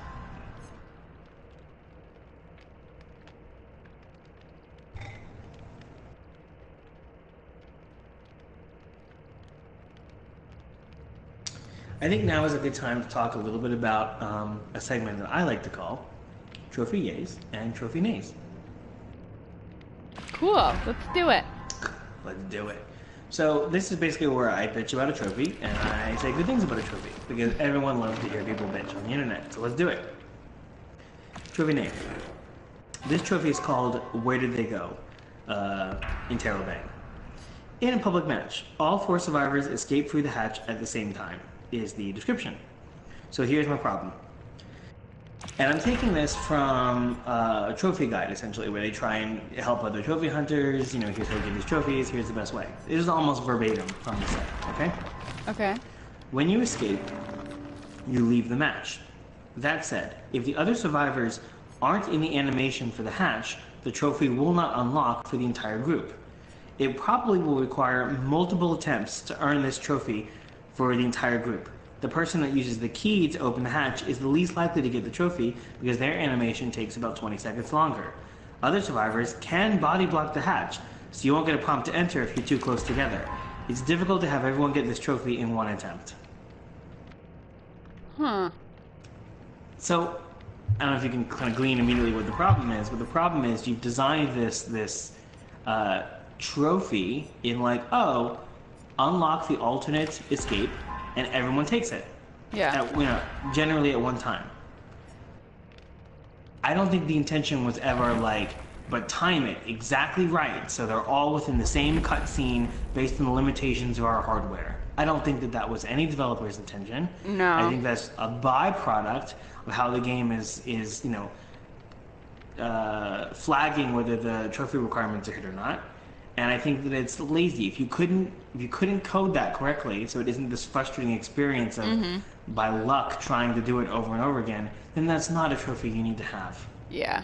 I think now is a good time to talk a little bit about a segment that I like to call Trophy Yays and Trophy Nays. Cool, let's do it. Let's do it. So this is basically where I bitch about a trophy and I say good things about a trophy because everyone loves to hear people bitch on the internet. So let's do it. Trophy name. This trophy is called Where Did They Go? Interrobang. In a public match, all 4 survivors escape through the hatch at the same time, is the description. So here's my problem. And I'm taking this from a trophy guide, essentially, where they try and help other trophy hunters. You know, here's how you get these trophies, here's the best way. It is almost verbatim from the site, okay? Okay. When you escape, you leave the match. That said, if the other survivors aren't in the animation for the hatch, the trophy will not unlock for the entire group. It probably will require multiple attempts to earn this trophy for the entire group. The person that uses the key to open the hatch is the least likely to get the trophy because their animation takes about 20 seconds longer. Other survivors can body block the hatch, so you won't get a prompt to enter if you're too close together. It's difficult to have everyone get this trophy in one attempt. Huh. So, I don't know if you can kind of glean immediately what the problem is, but the problem is you've designed this trophy in like, oh, unlock the alternate escape, and everyone takes it. Yeah. Generally at one time. I don't think the intention was ever like, but time it exactly right so they're all within the same cutscene based on the limitations of our hardware. I don't think that was any developer's intention. No. I think that's a byproduct of how the game is flagging whether the trophy requirements are hit or not. And I think that it's lazy. If you couldn't code that correctly, so it isn't this frustrating experience of by luck trying to do it over and over again, then that's not a trophy you need to have. Yeah.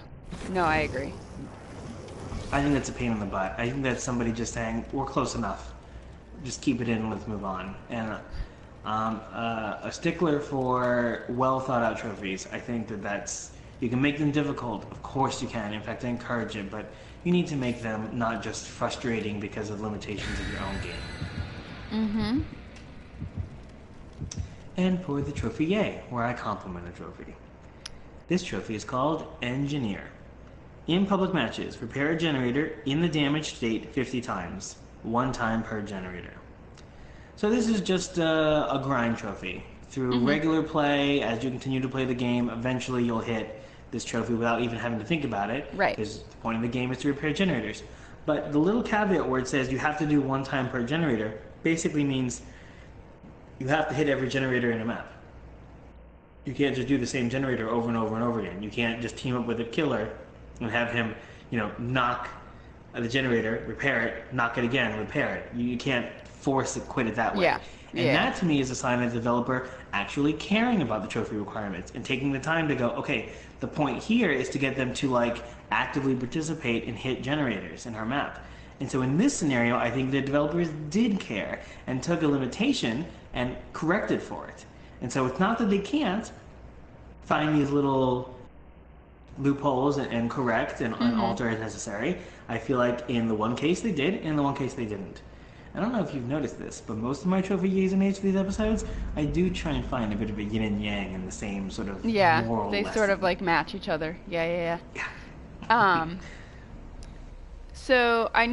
No, I agree. I think that's a pain in the butt. I think that's somebody just saying, we're close enough. Just keep it in and let's move on. And a stickler for well thought out trophies. I think that's, you can make them difficult. Of course you can. In fact, I encourage it. But you need to make them not just frustrating because of limitations of your own game. And for the trophy yay, where I compliment a trophy. This trophy is called Engineer. In public matches, repair a generator in the damaged state 50 times. 1 time per generator. So this is just a grind trophy. Through regular play, as you continue to play the game, eventually you'll hit this trophy without even having to think about it. Right. Because the point of the game is to repair generators. But the little caveat where it says you have to do 1 time per generator basically means you have to hit every generator in a map. You can't just do the same generator over and over and over again. You can't just team up with a killer and have him, knock the generator, repair it, knock it again, repair it. You can't force it, quit it that way. Yeah. And that to me is a sign of the developer actually caring about the trophy requirements and taking the time to go, okay, the point here is to get them to actively participate and hit generators in our map. And so in this scenario, I think the developers did care and took a limitation and corrected for it. And so it's not that they can't find these little loopholes and correct and alter as necessary. I feel like in the one case they did, and in the one case they didn't. I don't know if you've noticed this, but most of my trophy yays and nays for these episodes, I do try and find a bit of a yin and yang in the same sort of moral they lesson. sort of match each other. Yeah. So I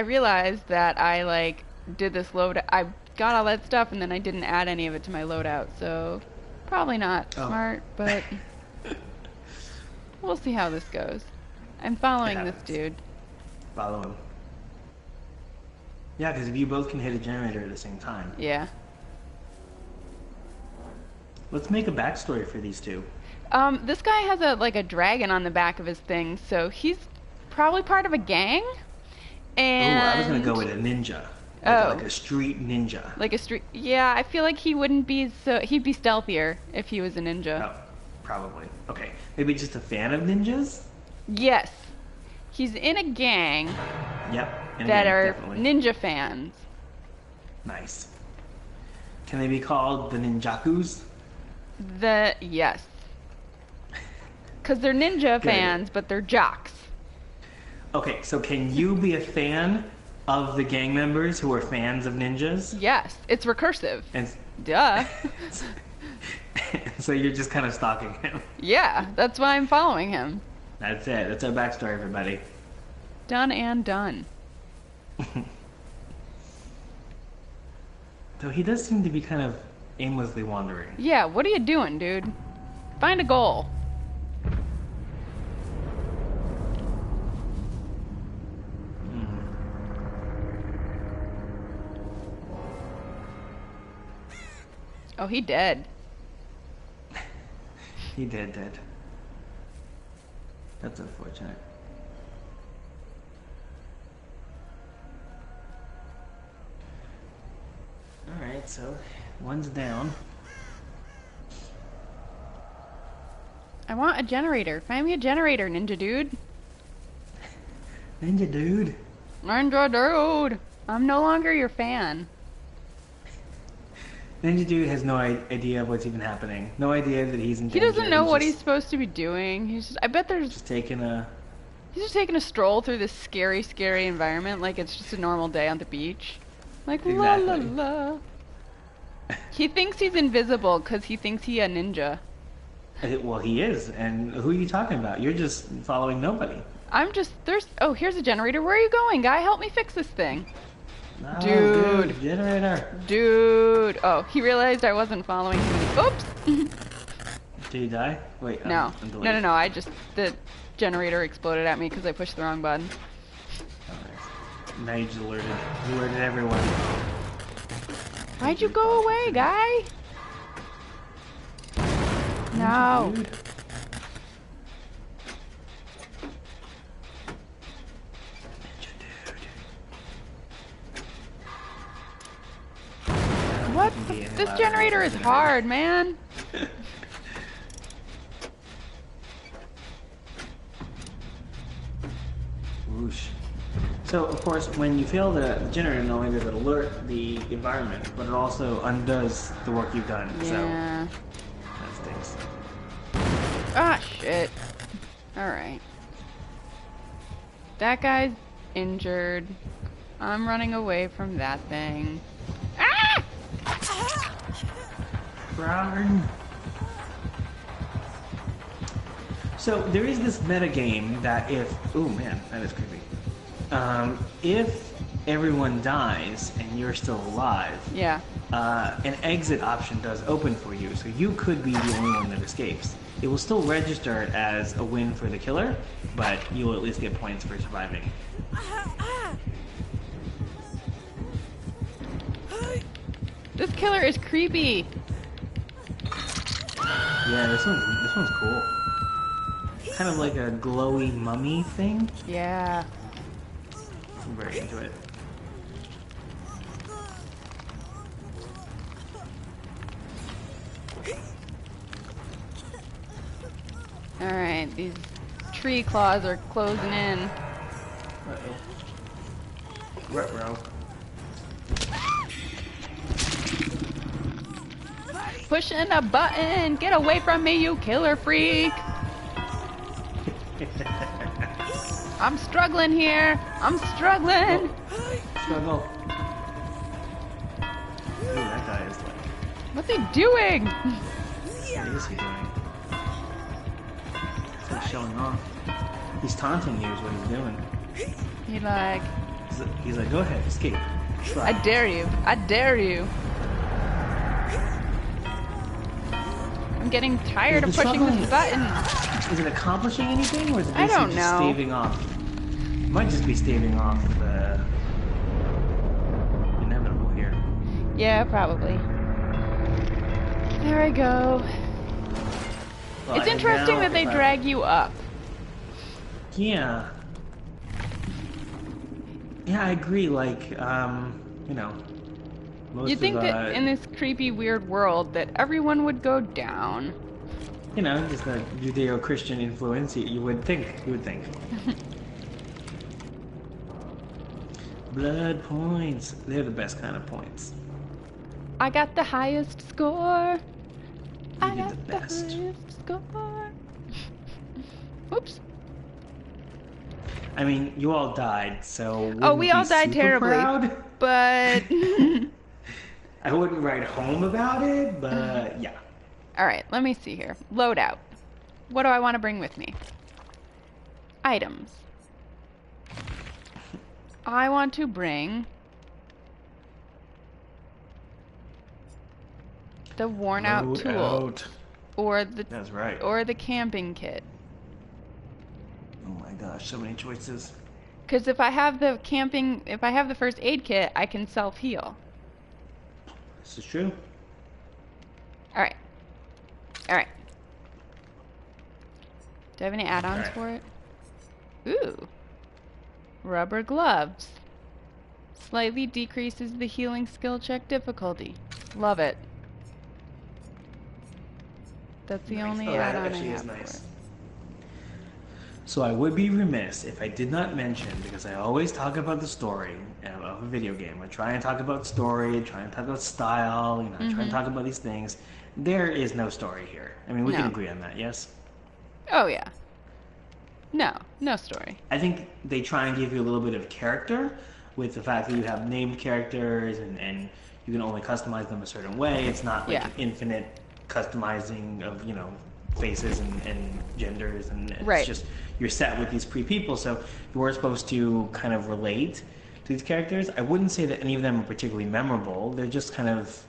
realized that I did this load. I got all that stuff and then I didn't add any of it to my loadout. So probably not smart, but we'll see how this goes. I'm following this dude. Follow him. Yeah, because if you both can hit a generator at the same time. Yeah. Let's make a backstory for these two. This guy has a dragon on the back of his thing, so he's probably part of a gang. And I was gonna go with a ninja. Like a street ninja. Like a street. Yeah, I feel like he wouldn't be he'd be stealthier if he was a ninja. Oh, probably. Okay, maybe just a fan of ninjas. Yes, he's in a gang. Yep. That are definitely ninja fans. Nice. Can they be called the Ninjakus? Yes. Because they're ninja fans, but they're jocks. Okay, so can you be a fan of the gang members who are fans of ninjas? Yes, it's recursive. And duh. So you're just kind of stalking him. Yeah, that's why I'm following him. That's it. That's our backstory, everybody. Done and done. Though he does seem to be kind of aimlessly wandering. Yeah, what are you doing, dude? Find a goal. Oh, he dead. He dead. That's unfortunate. Alright, so one's down. I want a generator. Find me a generator, ninja dude. Ninja dude? Ninja dude! I'm no longer your fan. Ninja dude has no idea what's even happening. No idea that he's in danger. He doesn't know what he's supposed to be doing. I bet there's... Just taking a... He's just taking a stroll through this scary, scary environment like it's just a normal day on the beach. Like, exactly. La la la. He thinks he's invisible because he thinks he's a ninja. Well, he is. And who are you talking about? You're just following nobody. I'm just... Oh, here's a generator. Where are you going, guy? Help me fix this thing. Oh, Dude. Generator. Dude. Oh, he realized I wasn't following him. Oops. Did he die? Wait. No. No. The generator exploded at me because I pushed the wrong button. Oh, now you just alerted. You alerted everyone. Why'd you go away, guy? No. Dude. What? This generator is hard, man. Whoosh. So, of course, when you fail the generator, not only does it alert the environment, but it also undoes the work you've done. Yeah. So, that stinks. Ah, shit. Alright. That guy's injured. I'm running away from that thing. Ah! Run. So there is this metagame that if... Oh man, that is creepy. If everyone dies and you're still alive, Yeah. an exit option does open for you, so you could be the only one that escapes. It will still register as a win for the killer, but you'll at least get points for surviving. This killer is creepy. Yeah, this one's cool. Kind of like a glowy mummy thing. Yeah. I'm very into it. Alright, these tree claws are closing in. Uh-oh. Ruh-roh. Pushing a button! Get away from me, you killer freak! I'm struggling here! I'm struggling! Struggle. Ooh, that guy is like... What's he doing? What is he doing? He's like showing off. He's taunting you is what he's doing. He like... He's like, go ahead, escape. Try. I dare you. I dare you. I'm getting tired of pushing this button. Is it accomplishing anything, or is it I don't basically just know. staving off? It might just be staving off the inevitable here. Yeah, probably. There I go. Well, It's and interesting now that they if I- drag you up. Yeah. Yeah, I agree. Like, you know, most You'd think of, that in this creepy, weird world that everyone would go down. you know, just the Judeo-Christian influence. You would think. You would think. Blood points. They're the best kind of points. I got the highest score. I did got the the best. highest score. Oops. I mean, you all died, so. Oh, we all be died super terribly. proud. But... I wouldn't write home about it, but yeah. Alright, let me see here. Loadout. What do I want to bring with me? Items. I want to bring... the worn out Load tool. out. Or the... That's right. Or the camping kit. Oh my gosh, so many choices. Because if I have the first aid kit, I can self-heal. This is true. Alright. Alright. Do I have any add-ons Alright. for it? Ooh. Rubber gloves. Slightly decreases the healing skill check difficulty. Love it. That's the only Oh, that add-on I actually is have nice. for it. So I would be remiss if I did not mention, because I always talk about the story of a video game. I try and talk about story, try and talk about style, you know, I try and talk about these things. There is no story here. I mean, we can No. agree on that, yes? Oh, yeah. No. No story. I think they try and give you a little bit of character with the fact that you have named characters and you can only customize them a certain way. It's not like Yeah. an infinite customizing of, you know, faces and genders, and it's Right. just you're set with these pre-people, so you're supposed to kind of relate to these characters. I wouldn't say that any of them are particularly memorable. They're just kind of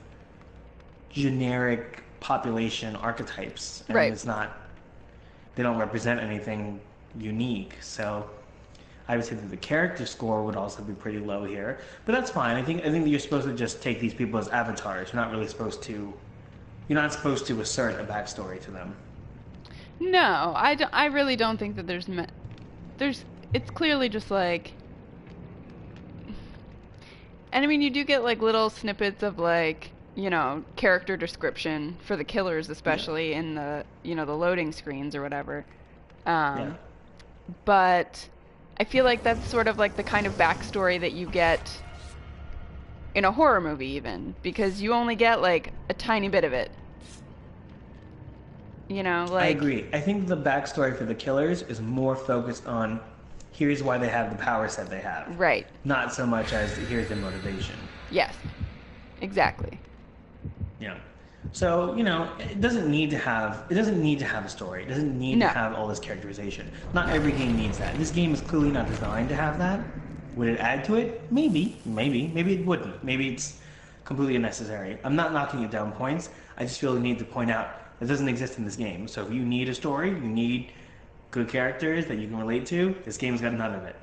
generic population archetypes. And right. It's not, they don't represent anything unique. So I would say that the character score would also be pretty low here. But that's fine. I think that you're supposed to just take these people as avatars. You're not really supposed to, you're not supposed to assert a backstory to them. No, I really don't think that there's, it's clearly just like, and I mean, you do get like little snippets of like, you know, character description for the killers, especially in the, you know, the loading screens or whatever. But I feel like that's sort of like the kind of backstory that you get in a horror movie even, because you only get like a tiny bit of it. You know, like... I agree. I think the backstory for the killers is more focused on here's why they have the power set they have. Right. Not so much as here's their motivation. Yes. Exactly. Yeah. So, you know, it doesn't need to have a story. It doesn't need to have all this characterization. Not every game needs that. This game is clearly not designed to have that. Would it add to it? Maybe it wouldn't. Maybe it's completely unnecessary. I'm not knocking it down points. I just feel the need to point out it doesn't exist in this game. So if you need a story, you need good characters that you can relate to, this game's got none of it.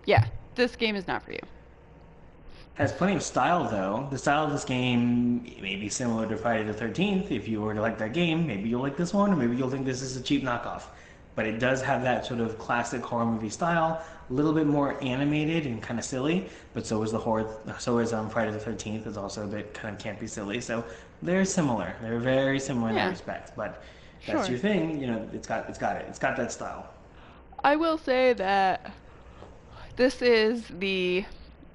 Yeah, this game is not for you. Has plenty of style, though. The style of this game may be similar to Friday the 13th. If you were to like that game, maybe you'll like this one, or maybe you'll think this is a cheap knockoff. But it does have that sort of classic horror movie style, a little bit more animated and kind of silly, but so is Friday the 13th. It's also a bit kind of campy silly. So they're similar. They're very similar in that respect. But that's your thing, you know, it's got that style. I will say that this is the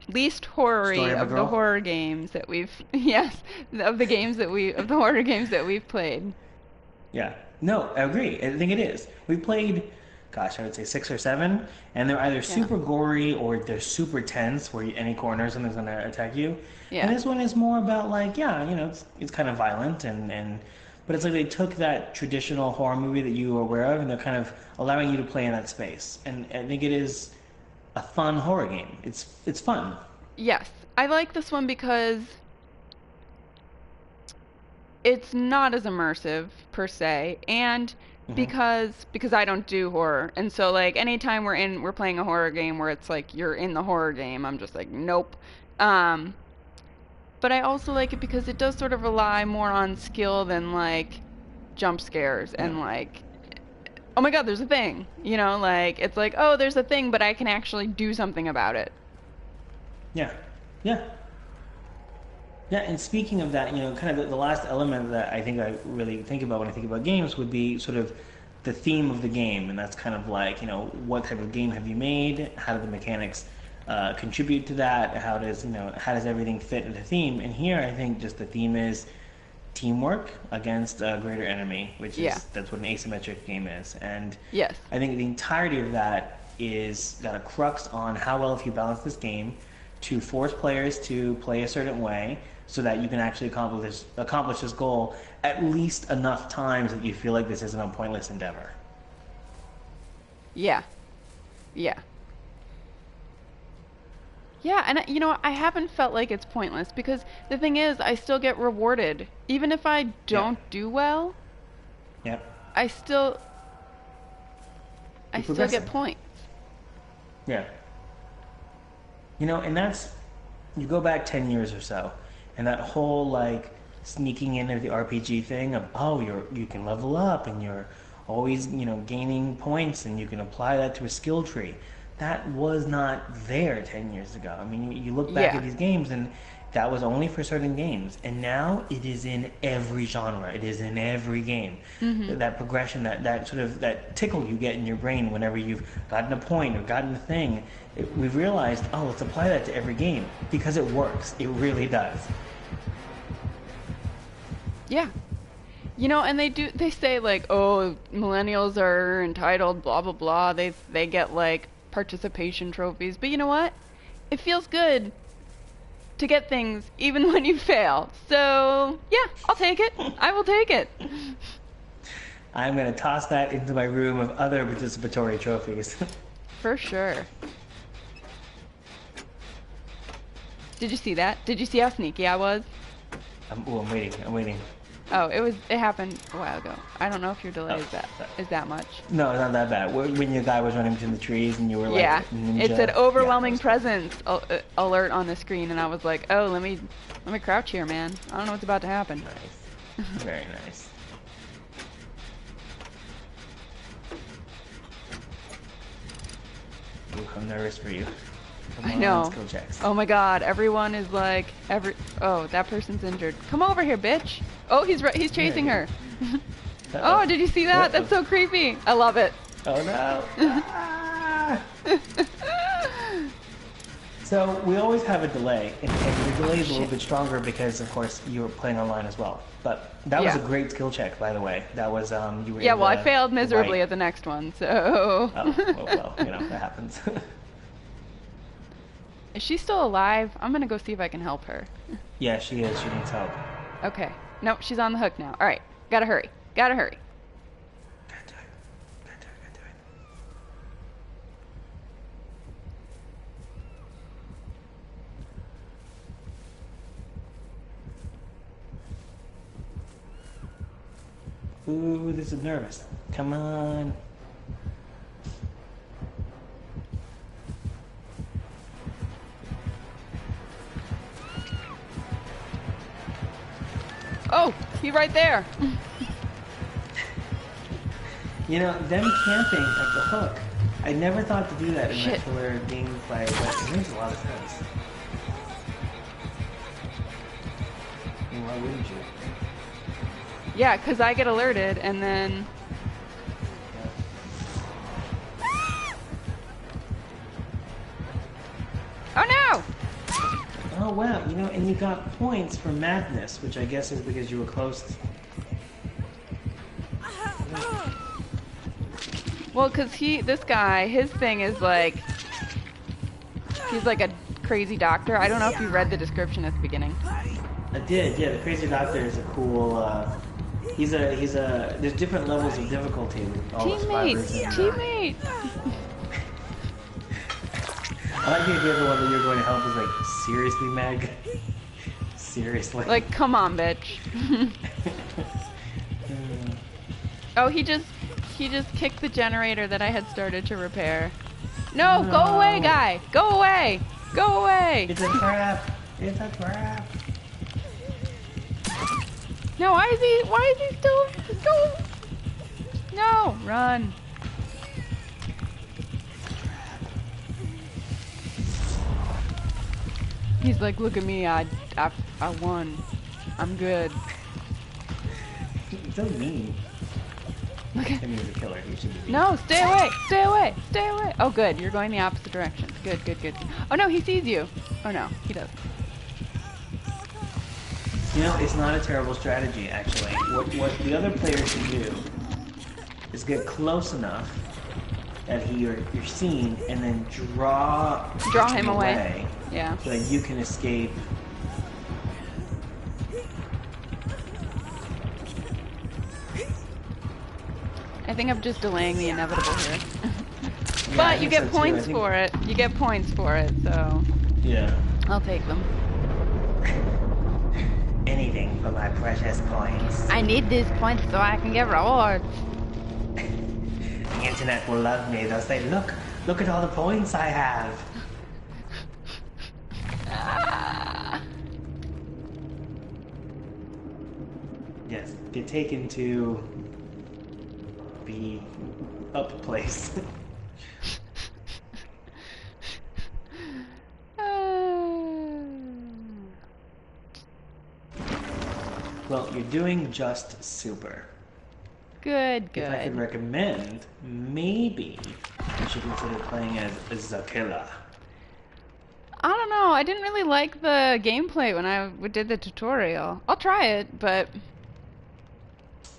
least horror-y of the horror games that we've of the horror games that we've played. Yeah. No, I agree. I think it is. We played, gosh, I would say 6 or 7, and they're either super gory or they're super tense, where any corner something's going to attack you. Yeah. And this one is more about like, you know, it's kind of violent but it's like they took that traditional horror movie that you were aware of, and they're kind of allowing you to play in that space. And I think it is a fun horror game. It's fun. Yes. I like this one because it's not as immersive per se, and because I don't do horror, and so like anytime we're playing a horror game where it's like you're in the horror game, I'm just like nope. But I also like it because it does sort of rely more on skill than like jump scares and like, oh my god, there's a thing, you know, like it's like, oh, there's a thing, but I can actually do something about it. Yeah. And speaking of that, you know, kind of the last element that I think I really think about when I think about games would be sort of the theme of the game, and that's kind of like, you know, what type of game have you made? How do the mechanics contribute to that? How does everything fit in the theme? And here, I think just the theme is teamwork against a greater enemy, which is that's what an asymmetric game is. And I think the entirety of that is got a crux on how well if you balance this game to force players to play a certain way, so that you can actually accomplish this goal at least enough times that you feel like this isn't a pointless endeavor. Yeah, and you know, I haven't felt like it's pointless, because the thing is, I still get rewarded. Even if I don't do well, I still get points. Yeah. You know, and that's, you go back 10 years or so, and that whole like sneaking into the RPG thing of, you can level up and you're always, you know, gaining points and you can apply that to a skill tree. That was not there 10 years ago. I mean, you look back at these games and that was only for certain games, and now it is in every genre. It is in every game. That progression, that sort of that tickle you get in your brain whenever you've gotten a point or gotten a thing. We've realized, let's apply that to every game, because it works. It really does. Yeah. You know, and they say like, oh, millennials are entitled, blah blah blah. They get like participation trophies, but you know what? It feels good to get things even when you fail. So yeah, I'll take it. I will take it. I'm gonna toss that into my room of other participatory trophies. For sure. Did you see that? Did you see how sneaky I was? I'm waiting. Oh, it happened a while ago. I don't know if your delay is that much. No, it's not that bad. When your guy was running between the trees and you were like, yeah, ninja. it said overwhelming presence alert on the screen, and I was like, oh, let me crouch here, man. I don't know what's about to happen. Nice. Very nice. Ooh, I'm nervous for you. I know. Skill checks. Oh my god, everyone is like, oh, that person's injured. Come over here, bitch. Oh, he's chasing her. Oh, did you see that? That's so creepy. I love it. Oh no. So we always have a delay, and the delay is a little bit stronger because, of course, you were playing online as well. But that was a great skill check, by the way. That was you were. Yeah, well, I failed miserably at the next one, so. Oh, well, you know that happens. Is she still alive? I'm gonna go see if I can help her. Yeah, she is. She needs help. Okay. Nope, she's on the hook now. All right, gotta hurry. Gotta hurry. Gotta do it. Ooh, this is nervous. Come on. Oh, he's right there. You know, them camping at the hook. I never thought to do that in regular gameplay, but it makes a lot of sense. I mean, why wouldn't you? Yeah, because I get alerted and then... Oh no! Oh wow, you know, and you got points for madness, which I guess is because you were close to... Well, because this guy, his thing is like... He's like a crazy doctor. I don't know if you read the description at the beginning. I did, yeah, the crazy doctor is a cool, there's different levels of difficulty with all the survivors. Teammate! I like the idea of the one that you're going to help is like, seriously, Meg? Seriously? Like, come on, bitch. Oh, he just kicked the generator that I had started to repair. No, go away, guy! Go away! Go away! It's a trap! It's a trap! No, why is he still go? No, run. He's like, look at me, I won. I'm good. He's so mean. Okay. I mean, he's a killer. He should be mean. No, stay away! Stay away! Stay away! Oh, good. You're going the opposite direction. Good, good, good. Oh no, he sees you. Oh no, he doesn't. You know, it's not a terrible strategy, actually. What the other players can do is get close enough that you're seen, and then draw him away. Yeah. So that you can escape. I think I'm just delaying the inevitable here. Yeah, but you get points for it. You get points for it, so. Yeah. I'll take them. Anything for my precious points. I need these points so I can get rewards. The internet will love me. They'll say, look at all the points I have. Yes, get taken to the up place. Well, you're doing just super. Good, good. If I could recommend, maybe you should consider playing as Zakilla. I don't know. I didn't really like the gameplay when I did the tutorial. I'll try it, but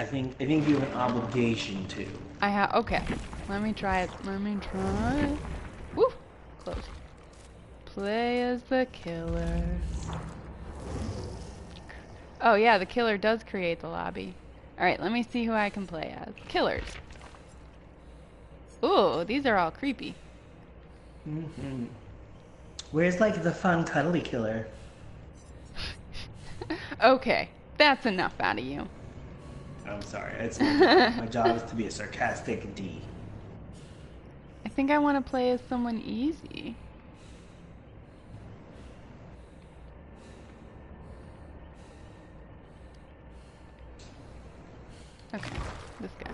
I think you have an obligation to. I have. Okay. Let me try it. Let me try. Woo! Close. Play as the killer. Oh yeah, the killer does create the lobby. Alright, let me see who I can play as. Killers. Ooh, these are all creepy. Mm-hmm. Where's like the fun cuddly killer? Okay, that's enough out of you. I'm sorry. It's my job is to be a sarcastic D. I think I want to play as someone easy. Okay, this guy.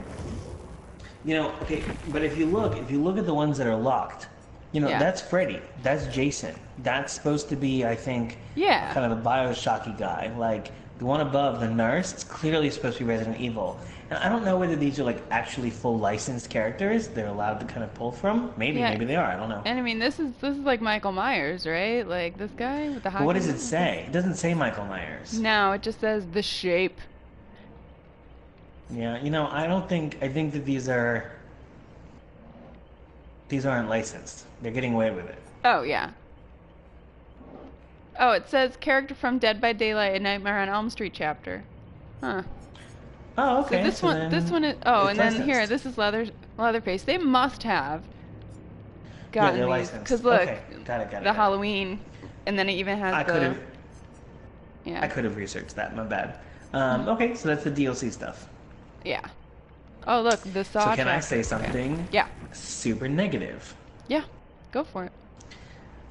You know, okay, but if you look at the ones that are locked, you know, that's Freddy, that's Jason, that's supposed to be, I think, kind of a Bioshocky guy. Like the one above, the nurse, it's clearly supposed to be Resident Evil. And I don't know whether these are like actually full licensed characters they're allowed to kind of pull from. Maybe they are. I don't know. And I mean, this is like Michael Myers, right? Like this guy with the high. What does it say? It doesn't say Michael Myers. No, it just says The Shape. Yeah, you know, I think that these aren't licensed. They're getting away with it. Oh, yeah. Oh, it says character from Dead by Daylight and Nightmare on Elm Street chapter. Huh. Oh, okay. So this one is, and then here, this is Leatherface. They must have gotten these. Because look, okay. Got it. The Halloween, and then it even has I could have researched that, my bad. Okay, so that's the DLC stuff. Yeah. Oh, look, the Saw. So can I say something? Okay. Yeah. Super negative. Yeah, go for it.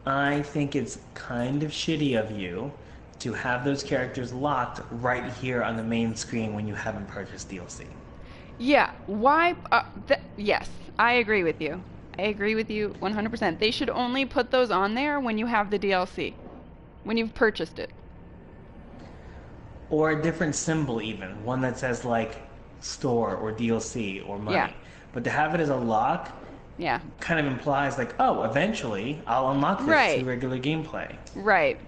I think it's kind of shitty of you to have those characters locked right here on the main screen when you haven't purchased DLC. Yeah, why? Yes, I agree with you. I agree with you 100%. They should only put those on there when you have the DLC, when you've purchased it. Or a different symbol even, one that says like store or DLC or money. Yeah. But to have it as a lock kind of implies like, oh, eventually I'll unlock this through regular gameplay. Right.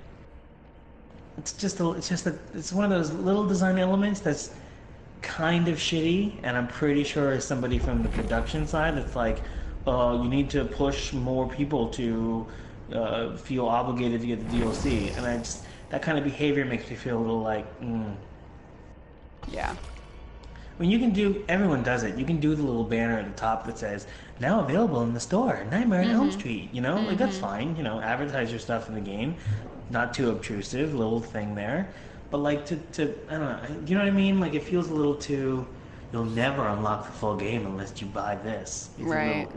It's one of those little design elements that's kind of shitty, and I'm pretty sure as somebody from the production side, it's like, you need to push more people to feel obligated to get the DLC, and that kind of behavior makes me feel a little like, Yeah. When everyone does it. You can do the little banner at the top that says, now available in the store, Nightmare on Elm Street, you know? Like, that's fine, you know, advertise your stuff in the game. Not too obtrusive, little thing there. But, like, I don't know, you know what I mean? Like, it feels a little too, you'll never unlock the full game unless you buy this. It's right.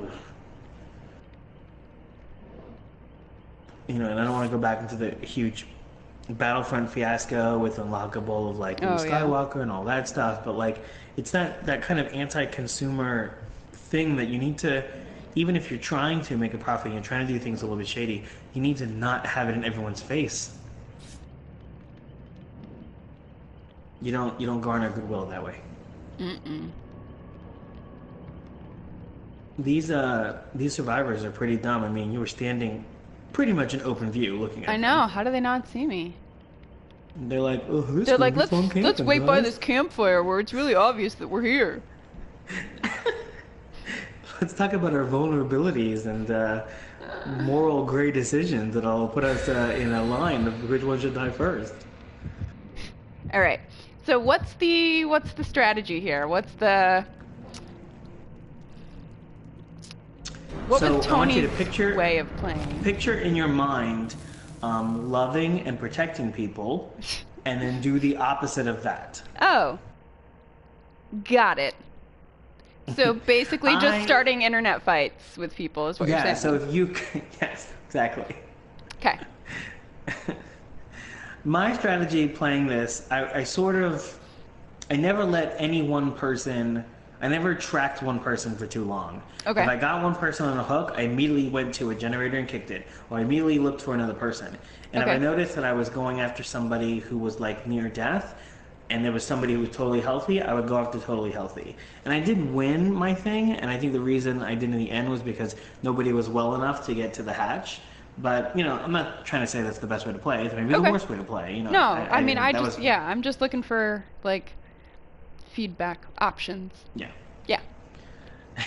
You know, and I don't want to go back into the huge Battlefront fiasco with unlockable of, like, Luke Skywalker and all that stuff, but, like, it's that kind of anti-consumer thing that you need to, even if you're trying to make a profit and you're trying to do things a little bit shady, you need to not have it in everyone's face. You don't garner goodwill that way. These survivors are pretty dumb. I mean, you were standing pretty much in open view looking at them. I know. How do they not see me? They're like, oh, this They're like, let's wait by this campfire where it's really obvious that we're here. Let's talk about our vulnerabilities and moral gray decisions that'll put us in a line of which one should die first. All right. So what's the strategy here? What's the was Tony's way of playing? Picture in your mind loving and protecting people, and then do the opposite of that. Oh. Got it. So basically just starting internet fights with people is what you're saying. Yeah, so if you... Yes, exactly. Okay. My strategy playing this, I never let any one person... I never tracked one person for too long. Okay. If I got one person on a hook, I immediately went to a generator and kicked it. Or I immediately looked for another person. And if I noticed that I was going after somebody who was like near death, and there was somebody who was totally healthy, I would go after totally healthy. And I did win my thing, and I think the reason I did in the end was because nobody was well enough to get to the hatch. But, you know, I'm not trying to say that's the best way to play. It's maybe the worst way to play. You know, no, I'm just looking for, like, feedback options. Yeah. Yeah.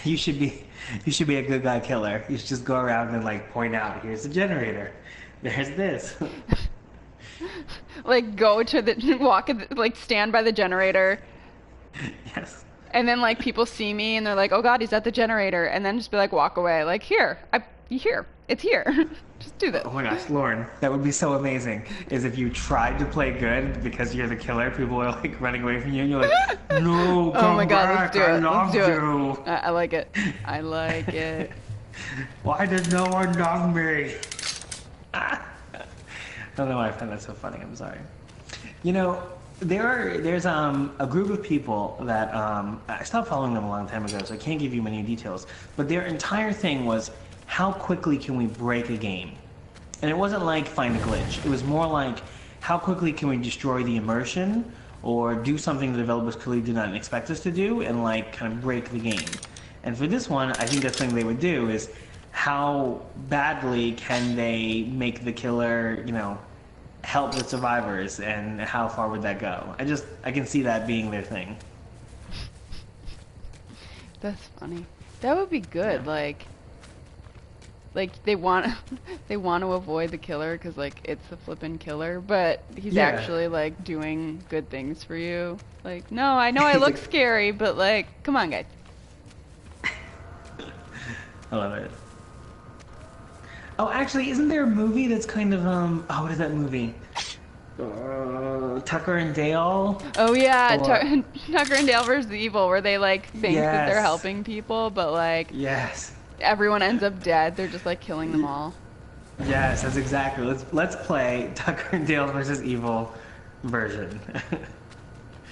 You should be a good guy killer. You should just go around and, like, point out, here's the generator. There's this. Like, go to like, stand by the generator. Yes. And then, like, people see me and they're like, oh god, he's at the generator. And then just be like, walk away. Like, here. It's here. Just do this. Oh my gosh, Lauren, that would be so amazing. Is if you tried to play good because you're the killer, people are like running away from you, and you're like, no, come oh my God, back, let's do I it. love Let's do you. it. I like it. I like it. Why did no one love me? I don't know why I find that so funny. I'm sorry. You know, there's a group of people that I stopped following them a long time ago, so I can't give you many details. But their entire thing was, how quickly can we break a game? And it wasn't like find a glitch. It was more like, how quickly can we destroy the immersion or do something the developers clearly did not expect us to do and like kind of break the game. And for this one, I think the thing they would do is, how badly can they make the killer, you know, help the survivors, and how far would that go? I can see that being their thing. That's funny. That would be good. Yeah. Like they want to avoid the killer because like it's the flippin' killer, but he's actually like doing good things for you. Like, no, I know I look scary, but like, come on, guys. I love it. Oh, actually, isn't there a movie that's kind of, what is that movie? Tucker and Dale? Oh, yeah, Tucker and Dale vs. Evil, where they, like, think that they're helping people, but, like, everyone ends up dead. They're just, like, killing them all. Yes, that's exactly. Let's play Tucker and Dale vs. Evil version.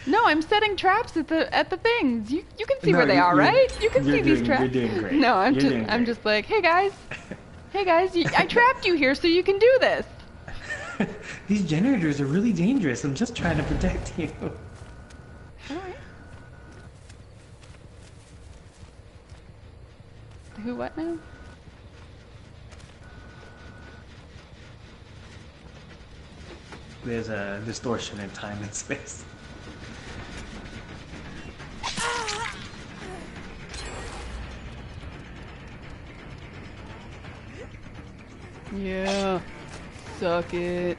No, I'm setting traps at the things. You can see where they are, right? You can see these traps. You're doing great. No, I'm just like, hey guys, I trapped you here so you can do this. These generators are really dangerous. I'm just trying to protect you. All right. Who? What now? There's a distortion in time and space. Yeah, suck it.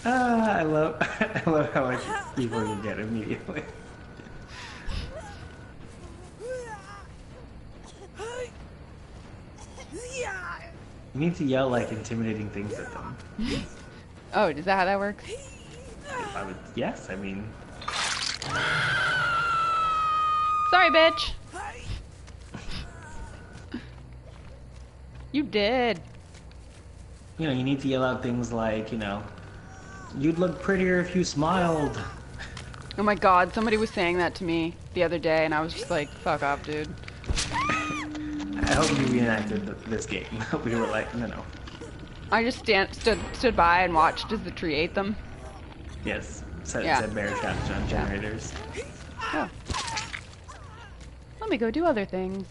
I love how much evil you get immediately. You need to yell like intimidating things at them. Oh, is that how that works? Yes, I mean. Sorry, bitch. You did. You know, you need to yell out things like, you know, you'd look prettier if you smiled. Oh my god, somebody was saying that to me the other day, and I was just like, fuck off, dude. I hope you reenacted this game. We were like, no. I just stood by and watched as the tree ate them. Yes, said bear traps on generators. Oh. Let me go do other things.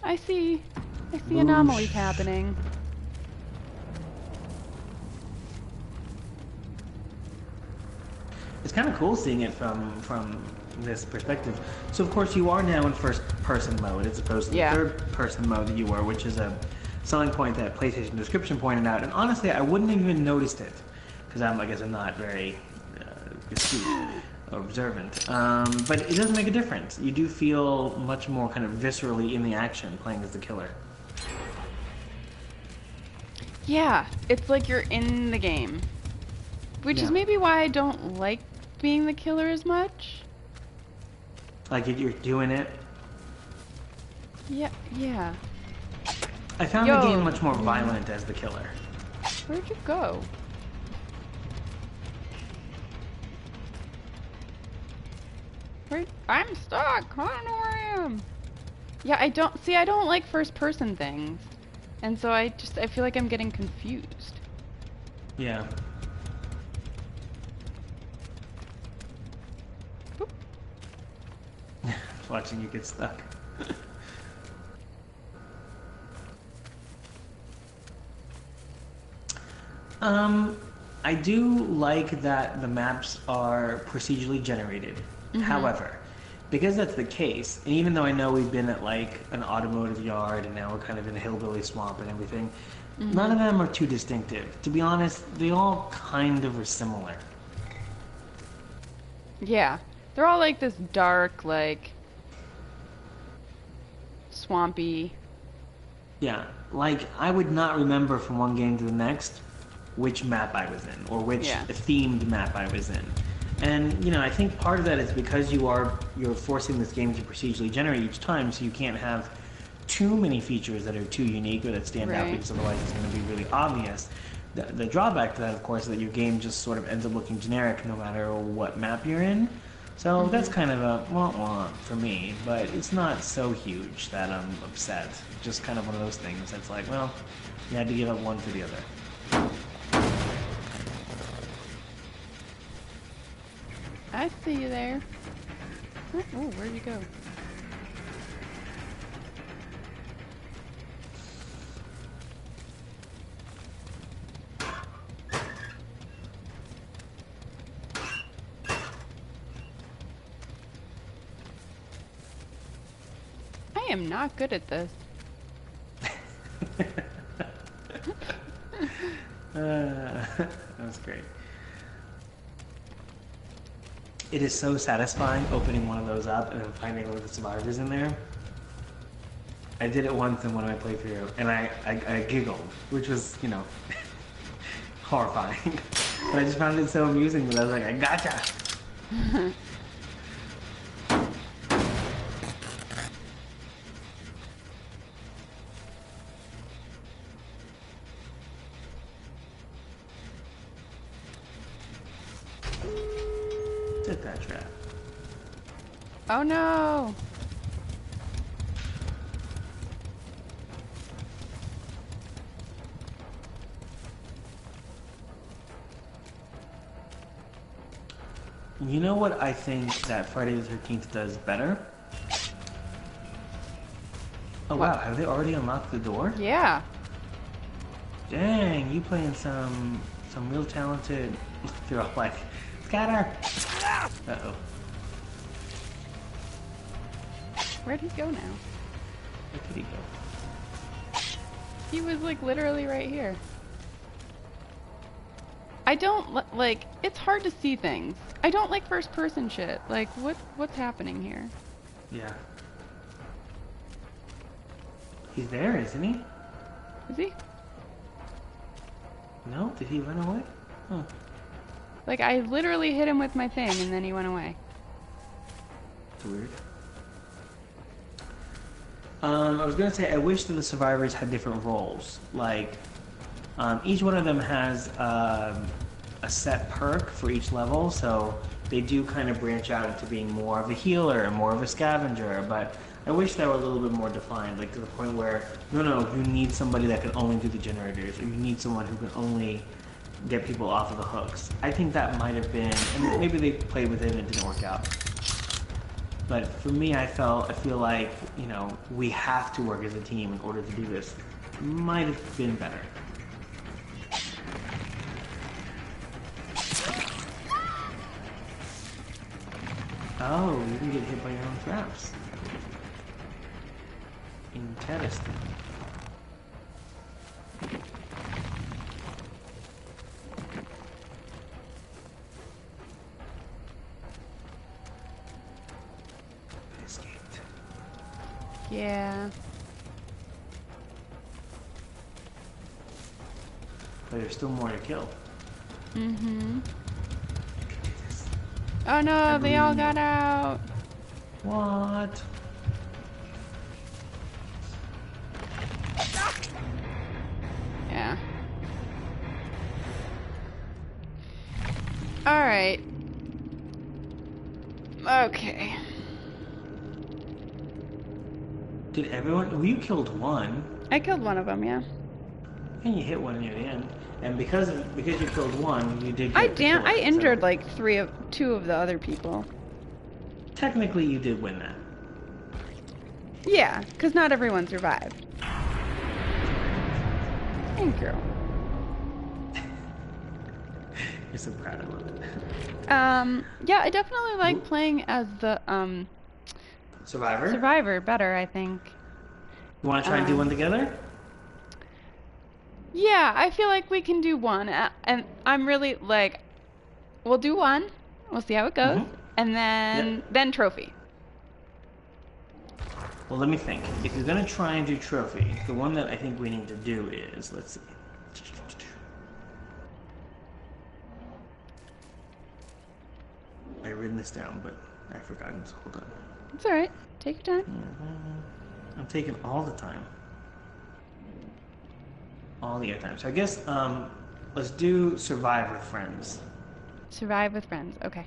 I see anomalies happening. It's kind of cool seeing it from this perspective. So of course you are now in first-person mode as opposed to the third-person mode that you were, which is a selling point that PlayStation Description pointed out. And honestly, I wouldn't have even noticed it because I guess I'm not very astute or observant. But it does make a difference. You do feel much more kind of viscerally in the action playing as the killer. Yeah, it's like you're in the game. Which is maybe why I don't like being the killer as much. Like you're doing it? Yeah. I found the game much more violent as the killer. Where'd you go? I'm stuck. I don't know where I am. Yeah, I don't like first person things. And so I feel like I'm getting confused. Yeah. Watching you get stuck. I do like that the maps are procedurally generated. Mm-hmm. However, because that's the case, and even though I know we've been at like an automotive yard and now we're kind of in a hillbilly swamp and everything, none of them are too distinctive. To be honest, they all kind of are similar. Yeah. They're all like this dark, like swampy. Yeah, like I would not remember from one game to the next which map I was in or which themed map I was in. And you know, I think part of that is because you're forcing this game to procedurally generate each time, so you can't have too many features that are too unique or that stand out, because otherwise it's going to be really obvious. The drawback to that, of course, is that your game just sort of ends up looking generic no matter what map you're in. So that's kind of a wah-wah for me, but it's not so huge that I'm upset. Just kind of one of those things that's like, well, you had to give up one for the other. I see you there. Oh, where'd you go? I am not good at this. That was great. It is so satisfying opening one of those up and then finding all the survivors in there. I did it once in one of my playthroughs, and I giggled, which was, you know, horrifying. But I just found it so amusing that I was like, I gotcha! Set that trap. Oh no! You know what I think that Friday the 13th does better? Oh wow, have they already unlocked the door? Yeah. Dang, you playing some real talented. They're all like, scatter! Uh-oh. Where'd he go now? Where did he go? He was like literally right here. I don't like, it's hard to see things. I don't like first person shit. Like, what's happening here? Yeah. He's there, isn't he? Is he? No? Did he run away? Huh. Like, I literally hit him with my thing and then he went away. That's weird. I was gonna say, I wish that the survivors had different roles. Like, each one of them has a set perk for each level, so they do kind of branch out into being more of a healer and more of a scavenger, but I wish they were a little bit more defined, like to the point where, no, you need somebody that can only do the generators, or you need someone who can only get people off of the hooks. I think that might have been, and maybe they played with it and it didn't work out. But for me, I feel like, you know, we have to work as a team in order to do this. Might have been better. Oh, you can get hit by your own traps. Interesting. Escaped. Yeah. But there's still more to kill. Mm-hmm. Oh no, they all got out. What? Yeah. Alright. Okay. Did everyone? Well, you killed one. I killed one of them, yeah. And you hit one near the end. And because you killed one, you did. I injured like two of the other people. Technically, you did win that. Yeah, because not everyone survived. Thank you. You're so proud. I love it. Yeah, I definitely like playing as the Survivor. Survivor better, I think. You want to try and do one together? Yeah, I feel like we can do one, and I'm really like, we'll do one, we'll see how it goes, and then trophy. Well, let me think. If you're gonna try and do trophy, the one that I think we need to do is, let's see. I've written this down, but I've forgotten, so hold on. It's alright. Take your time. I'm taking all the time. All the time. So I guess, let's do survive with friends. Survive with friends. Okay.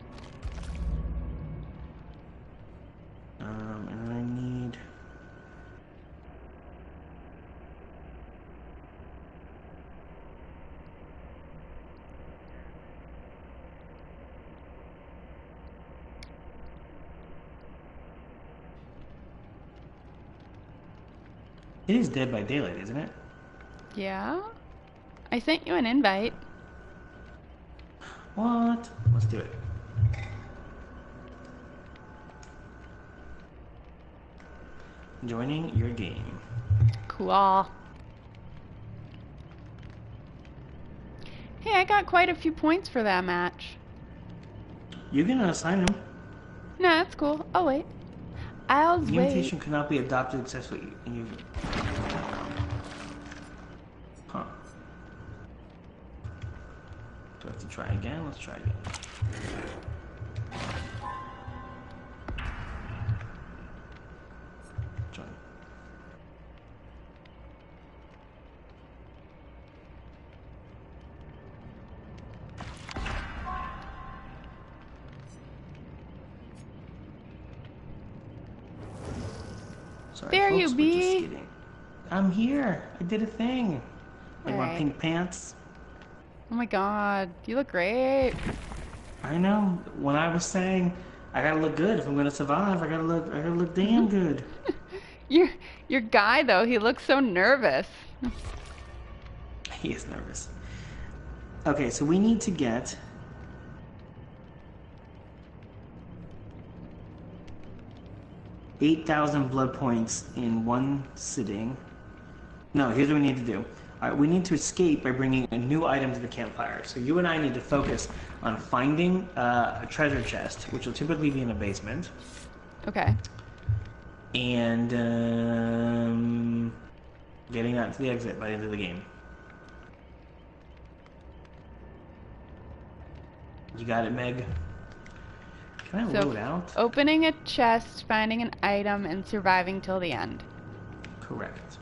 And I need... It is Dead by Daylight, isn't it? Yeah? I sent you an invite. What? Let's do it. Joining your game. Cool. Hey, I got quite a few points for that match. You can assign them. No, that's cool. I'll wait. I'll wait. The invitation cannot be adopted successfully. And you... Huh. Do I have to try again? Let's try again. Join. Sorry, there folks, you be. I'm here. I did a thing. Like my Alright. pink pants. Oh my god, you look great. I know. When I was saying I gotta look good if I'm gonna survive, I gotta look damn good. Your guy though, he looks so nervous. He is nervous. Okay, so we need to get 8,000 blood points in one sitting. No, here's what we need to do. All right, we need to escape by bringing a new item to the campfire. So you and I need to focus on finding a treasure chest, which will typically be in a basement. Okay. And getting that to the exit by the end of the game. You got it, Meg? Can I load out? Opening a chest, finding an item, and surviving till the end. Correct.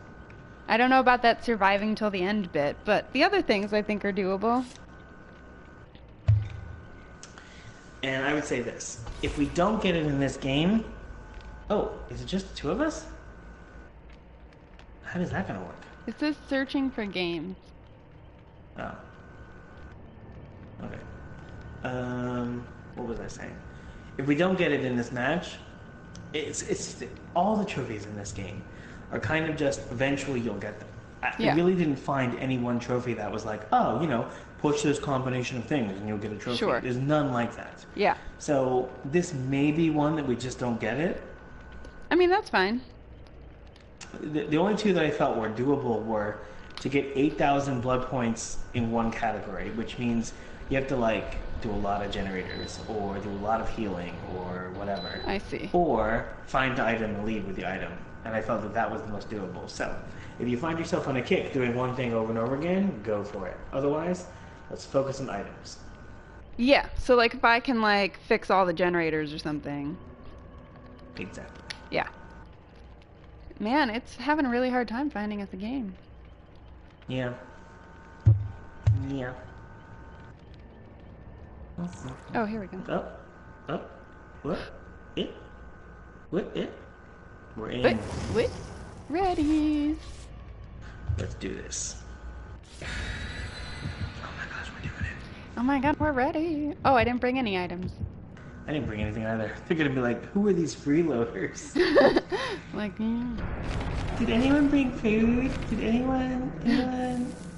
I don't know about that surviving till the end bit, but the other things I think are doable. And I would say this. If we don't get it in this game... Oh, is it just the two of us? How is that going to work? It says searching for games. Oh. Okay. What was I saying? If we don't get it in this match, it's all the trophies in this game are kind of just eventually you'll get them. I really didn't find any one trophy that was like, oh, you know, push this combination of things and you'll get a trophy. Sure. There's none like that. Yeah. So this may be one that we just don't get it. I mean, that's fine. The only two that I felt were doable were to get 8,000 blood points in one category, which means you have to like do a lot of generators or do a lot of healing or whatever. I see. Or find the item and leave with the item. And I felt that that was the most doable. So if you find yourself on a kick doing one thing over and over again, go for it. Otherwise, let's focus on items. Yeah, so like if I can like fix all the generators or something. Exactly. Yeah. Man, it's having a really hard time finding us a game. Yeah. Yeah. Oh, here we go. Up. What? It? What? It? We're in. What? Ready. Let's do this. Oh my gosh, we're doing it. Oh my god, we're ready. Oh, I didn't bring any items. I didn't bring anything either. They're gonna be like, who are these freeloaders? Like, Did anyone bring food? Did anyone?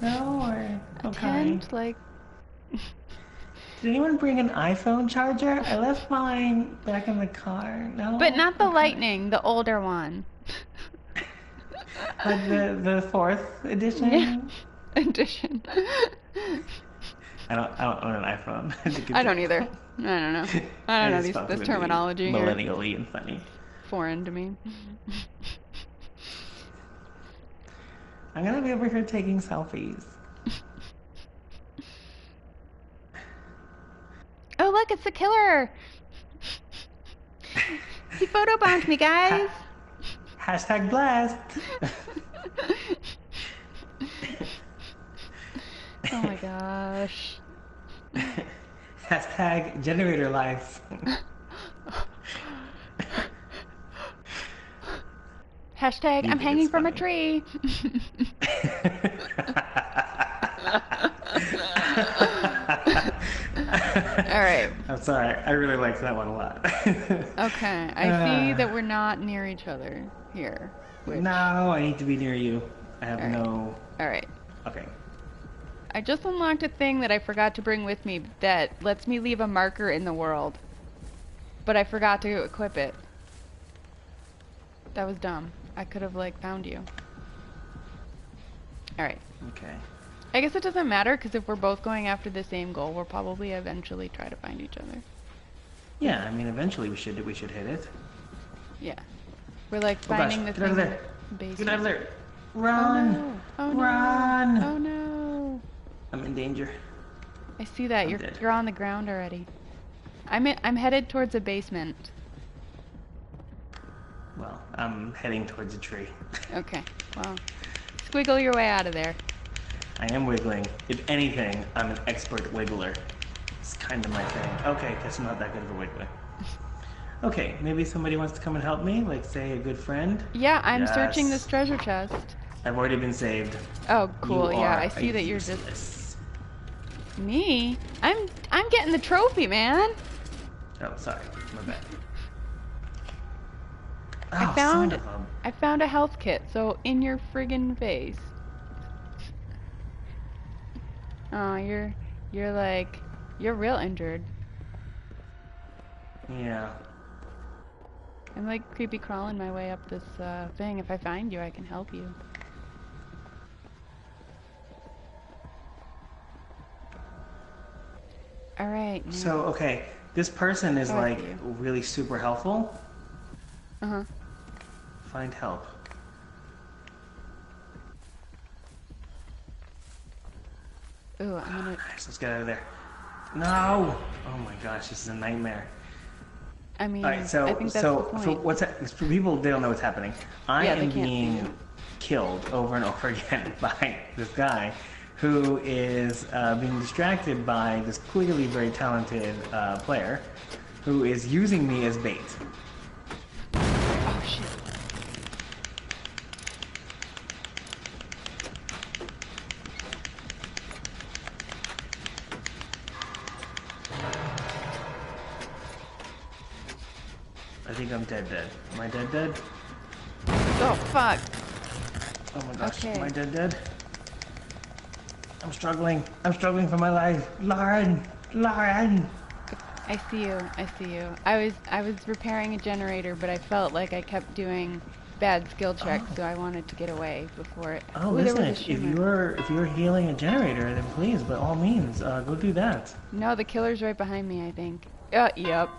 No? Or okay. Attend, like... Did anyone bring an iPhone charger? I left mine back in the car. No? But not the Okay. Lightning, the older one. Like the 4th edition? Yeah. Edition. I don't own an iPhone. I don't either. I don't know. I don't know this terminology here. Millennial-y and funny. foreign to me. I'm gonna be over here taking selfies. Oh look, it's the killer! He photobombed me, guys! Hashtag blast! Oh my gosh. Hashtag generator life. Hashtag I'm hanging from a tree. Alright. I'm sorry, I really liked that one a lot. Okay, I see that we're not near each other here. Which... No, I need to be near you. I have no... Alright. Okay. I just unlocked a thing that I forgot to bring with me that lets me leave a marker in the world. But I forgot to equip it. That was dumb. I could have, like, found you. Alright. Okay. I guess it doesn't matter, because if we're both going after the same goal, we'll probably eventually try to find each other. Yeah, I mean, eventually we should hit it. Yeah. We're, like, finding the thing in the basement. Get out of there! Run! Oh no! Run! Oh no! I'm in danger. I see that. You're on the ground already. I'm headed towards a basement. Well, I'm heading towards a tree. Okay. Well, squiggle your way out of there. I am wiggling. If anything, I'm an expert wiggler. It's kind of my thing. Okay, guess I'm not that good of a wiggler. Okay, maybe somebody wants to come and help me, like say a good friend. Yeah, I'm searching this treasure chest. I've already been saved. Oh, cool. Yeah, I see that you're just... Me? I'm getting the trophy, man. Oh, sorry. My bad. I found a health kit, so in your friggin' face. Oh, you're real injured. Yeah. I'm like creepy crawling my way up this thing. If I find you, I can help you. Alright. So, okay, this person is like really super helpful. Uh-huh. Find help. Ooh, I'm gonna... Nice, let's get out of there. No! Oh my gosh, this is a nightmare. I mean, I think that's the point. For people, they don't know what's happening. I am being killed over and over again by this guy who is being distracted by this clearly very talented player who is using me as bait. Oh, shit. I think I'm dead. Am I dead? Oh, fuck. Oh my gosh, am I dead? I'm struggling for my life. Lauren! I see you. I was repairing a generator, but I felt like I kept doing bad skill checks, so I wanted to get away before it... Oh, listen, if you're healing a generator, then please, by all means, go do that. No, the killer's right behind me, I think. Yep.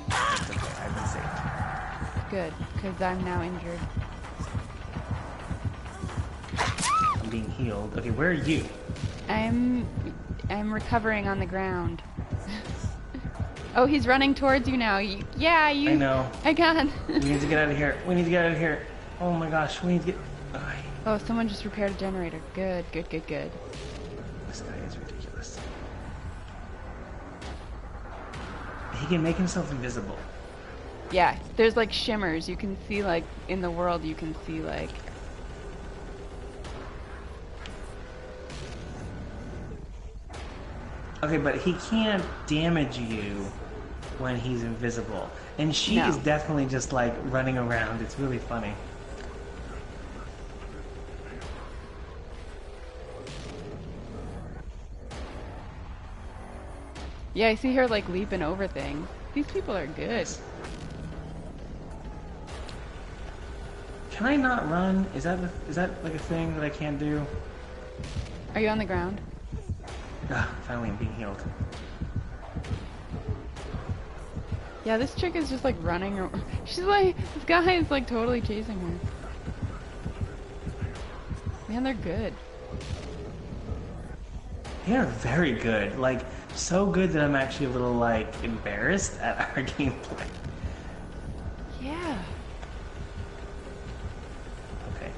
That's okay, I've been saved. Good, because I'm now injured. I'm being healed. Okay, where are you? I'm recovering on the ground. Oh, he's running towards you now. Yeah, you... I know. I got... We need to get out of here. Oh my gosh, we need to get... Oh, someone just repaired a generator. Good. This guy is ridiculous. He can make himself invisible. Yeah, there's like shimmers. You can see like, in the world you can see like... Okay, but he can't damage you when he's invisible. And she is definitely just like running around. It's really funny. Yeah, I see her like leaping over things. These people are good. Can I not run? Is that like a thing that I can't do? Are you on the ground? Ah, finally I'm being healed. Yeah, this chick is just like running. She's like, this guy is like totally chasing her. Man, they're good. They are very good. Like, so good that I'm actually a little, like, embarrassed at our gameplay. Yeah. Okay.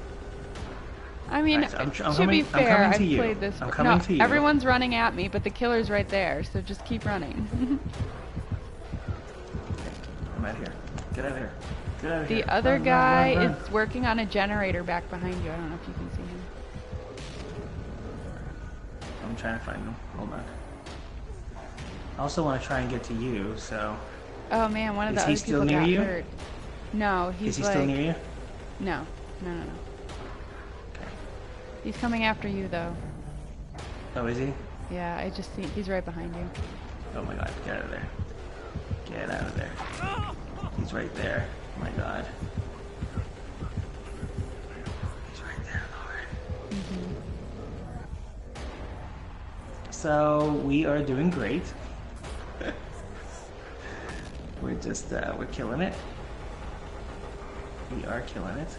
I mean, right, so I'm to coming, be fair, I've you. played this. I'm coming to you. Everyone's running at me, but the killer's right there, so just keep running. Okay, I'm out here. Get out of here. Get out of The here. other Run, guy run, run, run. is working on a generator back behind you. I don't know if you can see him. I'm trying to find them. Hold on. I also want to try and get to you, so... Oh man, one of the other people near got you? hurt. No, he's Is he like... still near you? No. No. Okay. He's coming after you though. Oh, is he? Yeah, I just see he's right behind you. Oh my god, get out of there. Get out of there. He's right there. Oh my god. He's right there, Lord. Mm-hmm. So, we are doing great. We're just, we're killing it. We are killing it.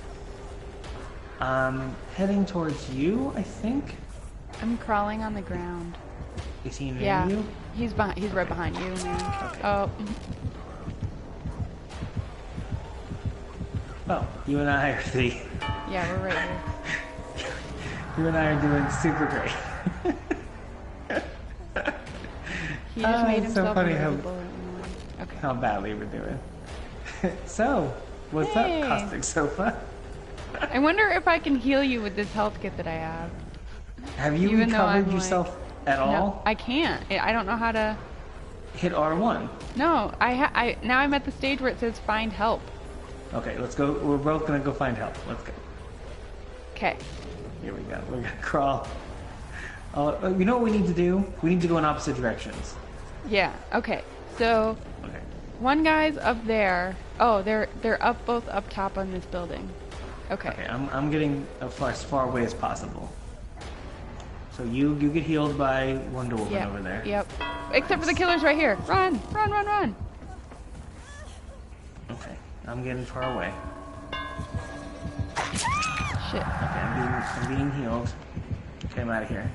Heading towards you, I think. I'm crawling on the ground. Is he near Yeah, you? he's right behind you, man. Okay. Oh. Oh, you and I are the... Yeah, we're right here. You and I are doing super great. He just made it's so himself funny invisible. Okay. how badly we're doing. So, what's Hey. up, Caustic Sofa? I wonder if I can heal you with this health kit that I have. Have you Even though recovered I'm yourself at No, all? I can't. I don't know how to... Hit R1. No, now I'm at the stage where it says find help. Okay, let's go. We're both gonna go find help. Let's go. Okay. Here we go. We're gonna crawl. You know what we need to do? We need to go in opposite directions. Yeah, okay. So, Okay. one guy's up there. Oh, they're up both up top on this building. Okay. Okay, I'm getting as far away as possible. So you get healed by Wonder Woman Yeah. over there. Yep. Except for the killer's right here. Run! Run, run, run! Okay, I'm getting far away. Shit. Okay, I'm being healed. Okay, I'm out of here.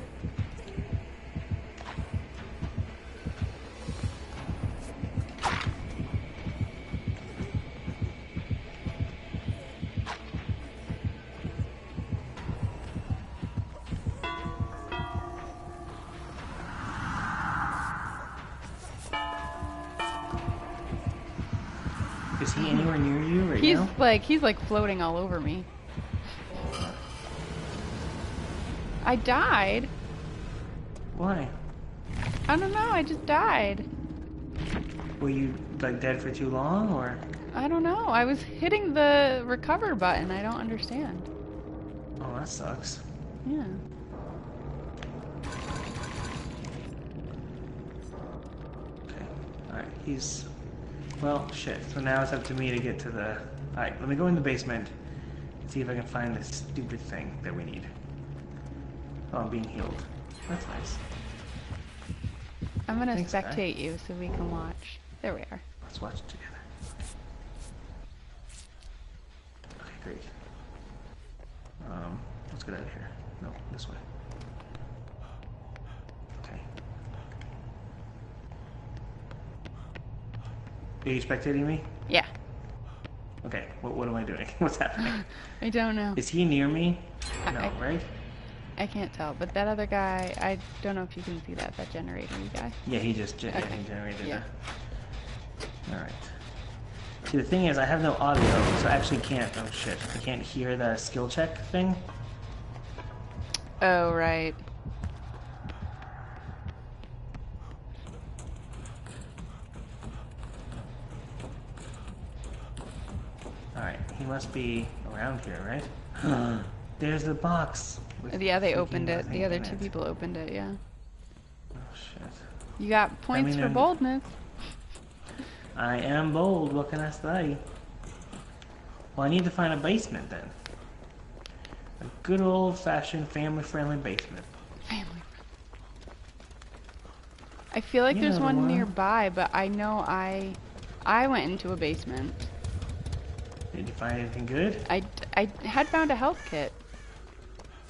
Is he anywhere near you right now? He's like floating all over me. I died. Why? I don't know, I just died. Were you like dead for too long, or? I don't know. I was hitting the recover button. I don't understand. Oh, that sucks. Yeah. Okay. Alright, he's... Well, shit. So now it's up to me to get to the... Alright, let me go in the basement and see if I can find this stupid thing that we need. Oh, I'm being healed. That's nice. I'm gonna Thanks, guy. spectate you so we can watch. There we are. Let's watch it together. Okay, great. Let's get out of here. No, this way. Okay. Are you spectating me? Yeah. Okay, what am I doing? What's happening? I don't know. Is he near me? No, I- right? I can't tell, but that other guy, I don't know if you can see that generator guy. Yeah, he just Okay. he generated Yeah. that. Alright. See, the thing is, I have no audio, so I actually can't... Oh, shit. I can't hear the skill check thing. Oh, right. Alright, he must be around here, right? There's the box. with Yeah, they freaking opened it. nothing The other in two it. people opened it, yeah. Oh, shit. You got points for I'm- boldness. I am bold, what can I say? Well, I need to find a basement then. A good old-fashioned family-friendly basement. Family. I feel like You there's know the one one. nearby, but I know I went into a basement. Did you find anything good? I had found a health kit.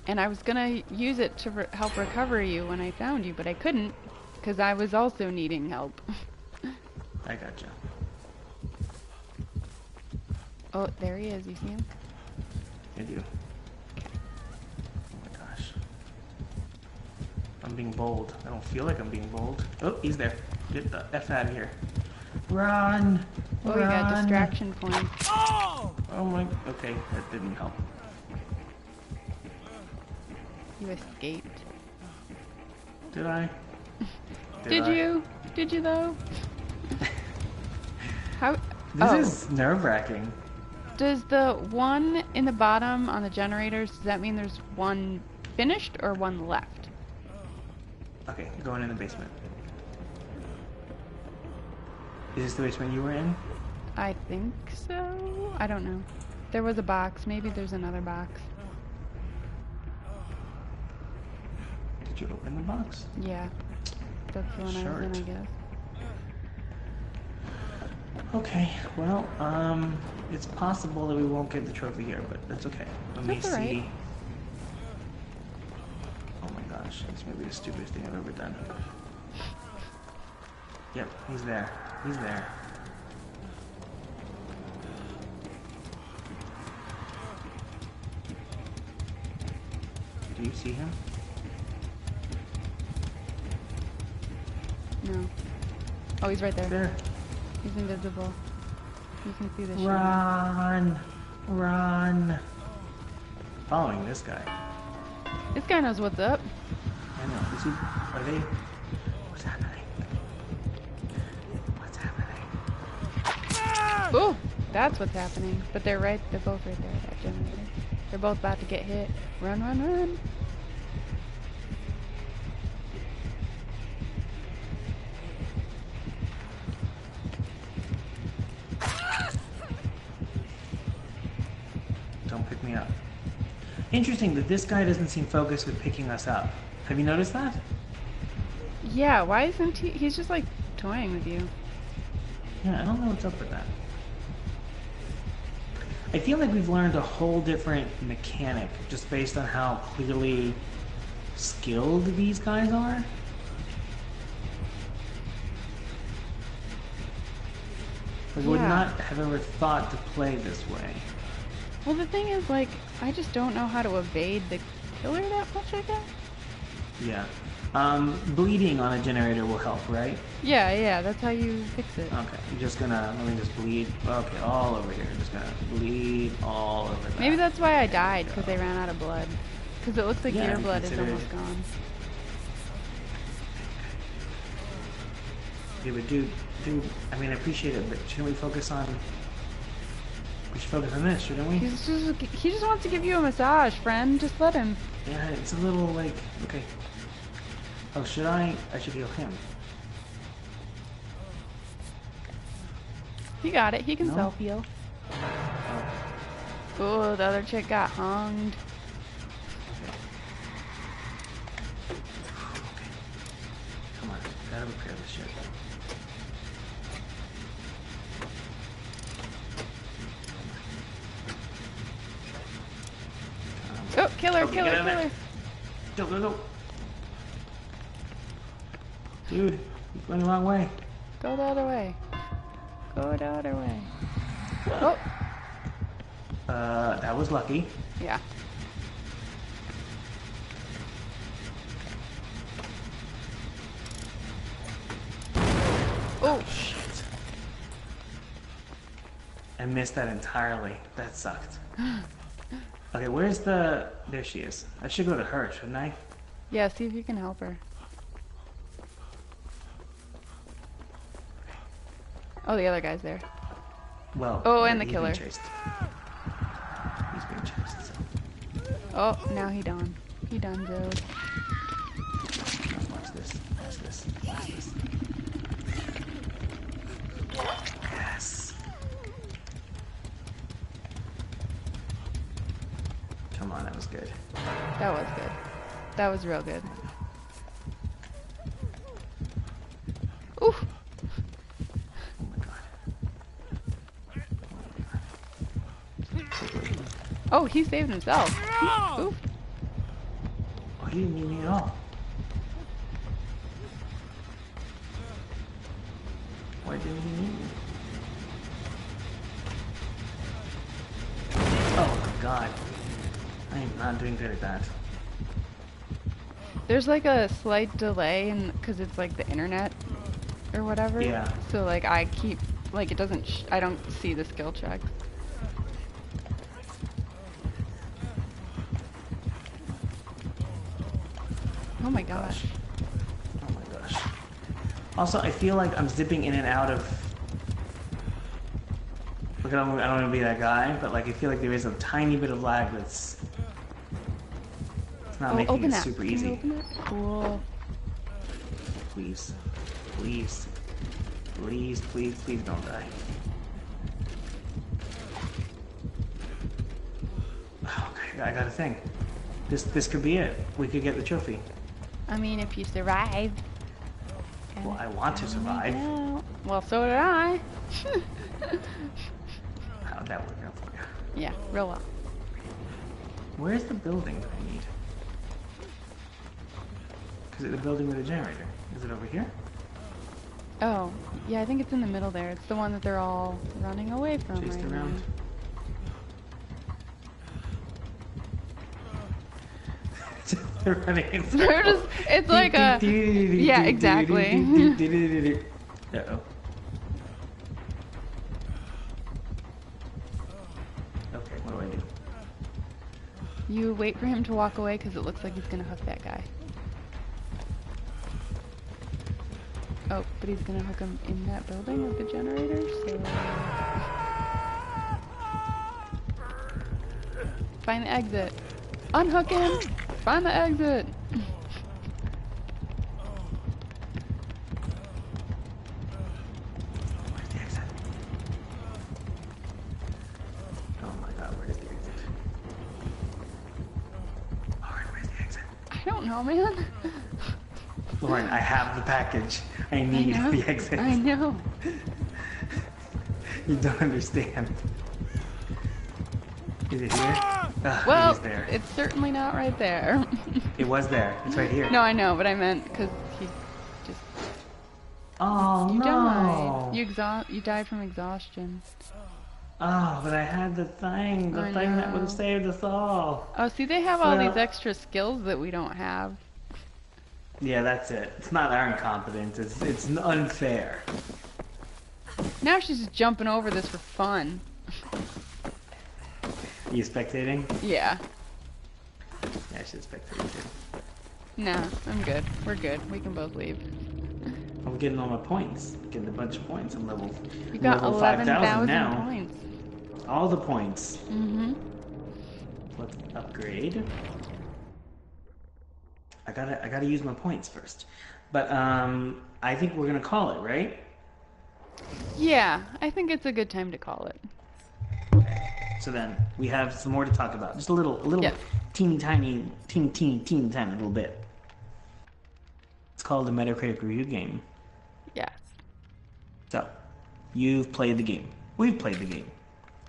And I was gonna use it to help recover you when I found you, but I couldn't. Because I was also needing help. I gotcha. Oh, there he is. You see him? I do. Oh my gosh. I'm being bold. I don't feel like I'm being bold. Oh, he's there. Get the F out of here. Run! Oh, you got distraction points. Oh my... Okay, that didn't help. You escaped. Did I? Did you? Did you though? How? This is nerve-wracking. Does the one in the bottom on the generators, does that mean there's one finished or one left? Okay, going in the basement. Is this the basement you were in? I think so. I don't know. There was a box. Maybe there's another box. Did you open the box? Yeah. That's the one I was in, I guess. Okay, well, it's possible that we won't get the trophy here, but that's okay. Let me see. Right. Oh my gosh, this may be the stupidest thing I've ever done. Yep, he's there. He's there. Do you see him? No. Oh, he's right there. There. He's invisible. You can see the shadow. Run! Run! Following this guy. This guy knows what's up. I know. Is he... Are they... What's happening? What's happening? Oh, that's what's happening. But they're right. They're both right there. That generator. They're both about to get hit. Run, run, run! Don't pick me up. Interesting that this guy doesn't seem focused with picking us up. Have you noticed that? Yeah, why isn't he? He's just like toying with you. Yeah, I don't know what's up with that. I feel like we've learned a whole different mechanic just based on how clearly skilled these guys are. Like, I would not have ever thought to play this way. Well, the thing is, like, I just don't know how to evade the killer that much, I guess. Yeah. Bleeding on a generator will help, right? Yeah, yeah, that's how you fix it. Okay, I'm just gonna, let me just bleed, okay, all over here. Just gonna bleed all over that. Maybe that's why I died, because they ran out of blood. Because it looks like your blood is almost gone. Yeah, but dude, I mean, I appreciate it, but shouldn't we focus on... We should focus on this, shouldn't we? He just wants to give you a massage, friend. Just let him. Yeah, it's a little like, okay. Oh, should I? I should heal him. You got it. He can No? self-heal. Oh, Oh, the other chick got hunged. okay. Come on, gotta repair this shit. Oh, killer, Okay, killer, get out of killer. there. Go. Dude, you're going the wrong way. Go the other way. Go the other way. Oh. That was lucky. Yeah. Oh. Shit. I missed that entirely. That sucked. Okay, where's the... There she is. I should go to her, shouldn't I? Yeah, see if you can help her. Oh, the other guy's there. Well... Oh, and the he's killer. being chased. He's being chased, so... Oh, now he done. He done, Joe. Watch this. Watch this. Watch this. Yes! Come on, that was good. That was good. That was real good. Ooh. Oh my god. Oh, he saved himself. Oof. Oh, he didn't need me at all. Why didn't he need me? Oh my god. I am not doing good at that. There's like a slight delay because it's like the internet or whatever. Yeah. So like I keep, like it doesn't, I don't see the skill checks. Oh my gosh. Oh my gosh. Also, I feel like I'm zipping in and out of... Look, I don't want to be that guy, but like I feel like there is a tiny bit of lag that's... It's not making open it that. super Can easy. you open it? Cool. Please. Please. Please, please, please don't die. Okay, I got a thing. This could be it. We could get the trophy. I mean, if you survive. Well, I want to survive. Well, so did I. How'd that work out for you? Yeah, real well. Where's the building that I need? Is it the building with a generator? Is it over here? Oh, yeah, I think it's in the middle there. It's the one that they're all running away from Chased right around. now. They're running in They're just, it's like a, yeah, exactly. Uh-oh. Okay, what do I do? You wait for him to walk away because it looks like he's gonna hook that guy. Oh, but he's gonna hook him in that building with the generator, so... Find the exit. Unhook him! Find the exit! Where's the exit? Oh my god, where is the exit? Lauren, where's the exit? I don't know, man. Lauren, I have the package. I need the exit. I know. You don't understand. Is it here? Well, it is there. it's certainly not right there. It was there. It's right here. No, I know, but I meant because he just... Oh, You no. died. You died from exhaustion. Oh, but I had the thing. The I thing that would know. have saved us all. Oh, see, they have all Well- these extra skills that we don't have. Yeah, that's it. It's not our incompetence. It's unfair. Now she's just jumping over this for fun. Are you spectating? Yeah. Yeah, I should spectate too. Nah, I'm good. We're good. We can both leave. I'm getting all my points. Getting a bunch of points. I'm level. You got level 5,000 11,000 now. points. All the points. Mm-hmm. Let's upgrade. I gotta use my points first. But I think we're gonna call it, right? Yeah, I think it's a good time to call it. So then we have some more to talk about. Just a little Yep. teeny tiny little bit. It's called the Metacritic review game. Yes. So, you've played the game. We've played the game.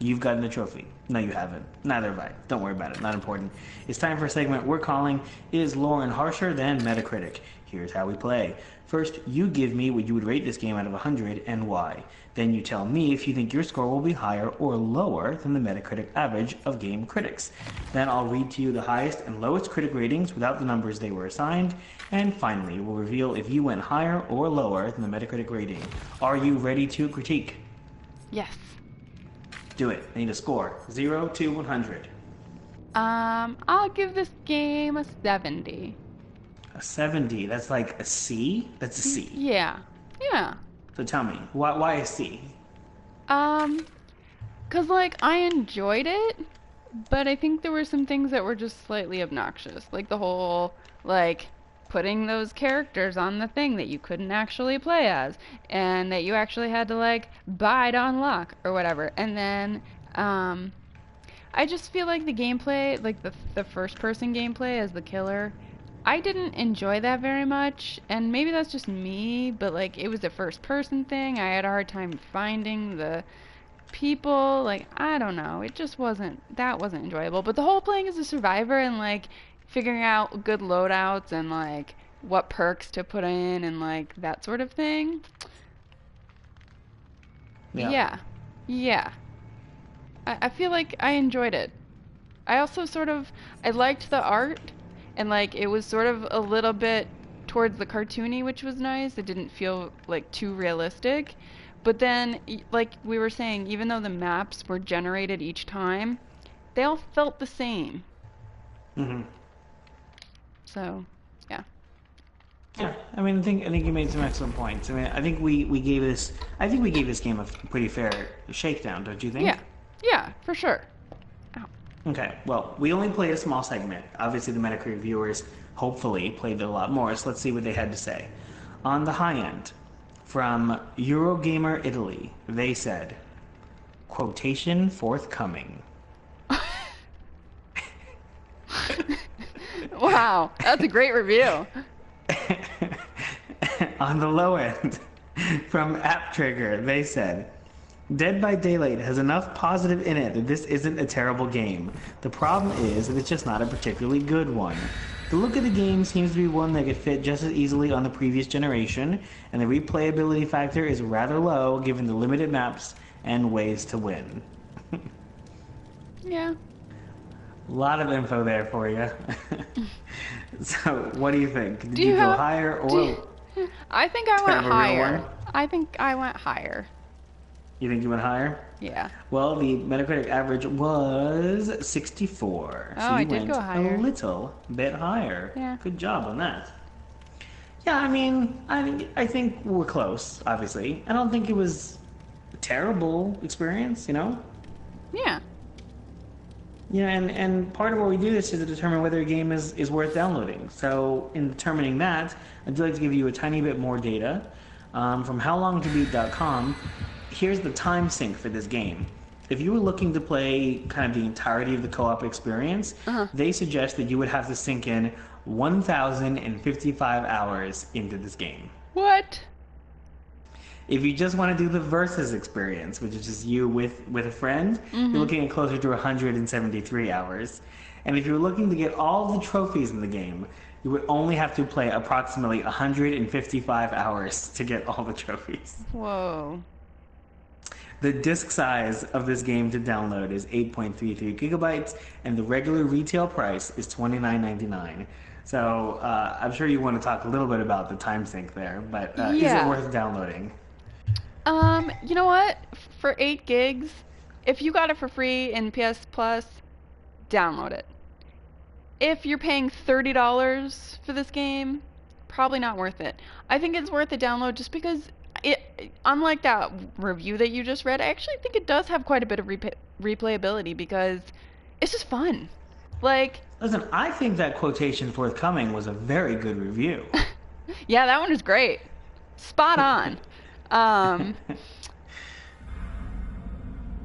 You've gotten the trophy. No, you haven't. Neither have I. Don't worry about it. Not important. It's time for a segment we're calling Is Lauren Harsher Than Metacritic? Here's how we play. First, you give me what you would rate this game out of 100 and why. Then you tell me if you think your score will be higher or lower than the Metacritic average of game critics. Then I'll read to you the highest and lowest critic ratings without the numbers they were assigned. And finally, we'll reveal if you went higher or lower than the Metacritic rating. Are you ready to critique? Yes. Do it. I need a score. 0 to 100. I'll give this game a 70. A 70. That's like a C? That's a C. Yeah. Yeah. So tell me, why a C? 'Cause like I enjoyed it, but I think there were some things that were just slightly obnoxious. Like the whole, like, putting those characters on the thing that you couldn't actually play as, and that you actually had to, like, buy to unlock, or whatever. And then, I just feel like the gameplay, like the first-person gameplay as the killer, I didn't enjoy that very much, and maybe that's just me, but, like, it was a first-person thing. I had a hard time finding the people. Like, I don't know. It just wasn't enjoyable. But the whole playing as a survivor and like figuring out good loadouts and like what perks to put in and like that sort of thing. Yeah. I feel like I enjoyed it. I also I liked the art, and like it was sort of a little bit towards the cartoony, which was nice. It didn't feel like too realistic. But then, like we were saying, even though the maps were generated each time, they all felt the same. Mm-hmm. So, yeah. Yeah, I mean, I think you made some excellent points. I mean, I think we gave this game a pretty fair shakedown, don't you think? Yeah, for sure. Ow. Okay, well, we only played a small segment. Obviously, the Metacritic viewers hopefully played a lot more, so let's see what they had to say. On the high end, from Eurogamer Italy, they said, quotation forthcoming. Wow, that's a great review. On the low end, from App Trigger, they said, Dead by Daylight has enough positive in it that this isn't a terrible game. The problem is that it's just not a particularly good one. The look of the game seems to be one that could fit just as easily on the previous generation, and the replayability factor is rather low given the limited maps and ways to win. Yeah. A lot of info there for you. So, what do you think? Did you go higher or... I think I went higher. I think I went higher. You think you went higher? Yeah. Well, the Metacritic average was 64. Oh, so I did go higher. A little bit higher. Yeah. Good job on that. Yeah, I mean, I think we're close, obviously. I don't think it was a terrible experience, you know? Yeah. Yeah, and part of what we do this is to determine whether a game is worth downloading. So in determining that, I'd like to give you a tiny bit more data. From howlongtobeat.com, here's the time sink for this game. If you were looking to play kind of the entirety of the co-op experience, they suggest that you would have to sink in 1,055 hours into this game. What? If you just want to do the versus experience, which is just you with a friend, you're looking at closer to 173 hours. And if you're looking to get all the trophies in the game, you would only have to play approximately 155 hours to get all the trophies. Whoa. The disc size of this game to download is 8.33 gigabytes, and the regular retail price is $29.99. So I'm sure you want to talk a little bit about the time sink there, but is it worth downloading? You know what? For 8 gigs, if you got it for free in PS Plus, download it. If you're paying $30 for this game, probably not worth it. I think it's worth a download just because unlike that review that you just read, I actually think it does have quite a bit of replayability because it's just fun. Like, listen, I think that quotation forthcoming was a very good review. Yeah, that one is great. Spot on.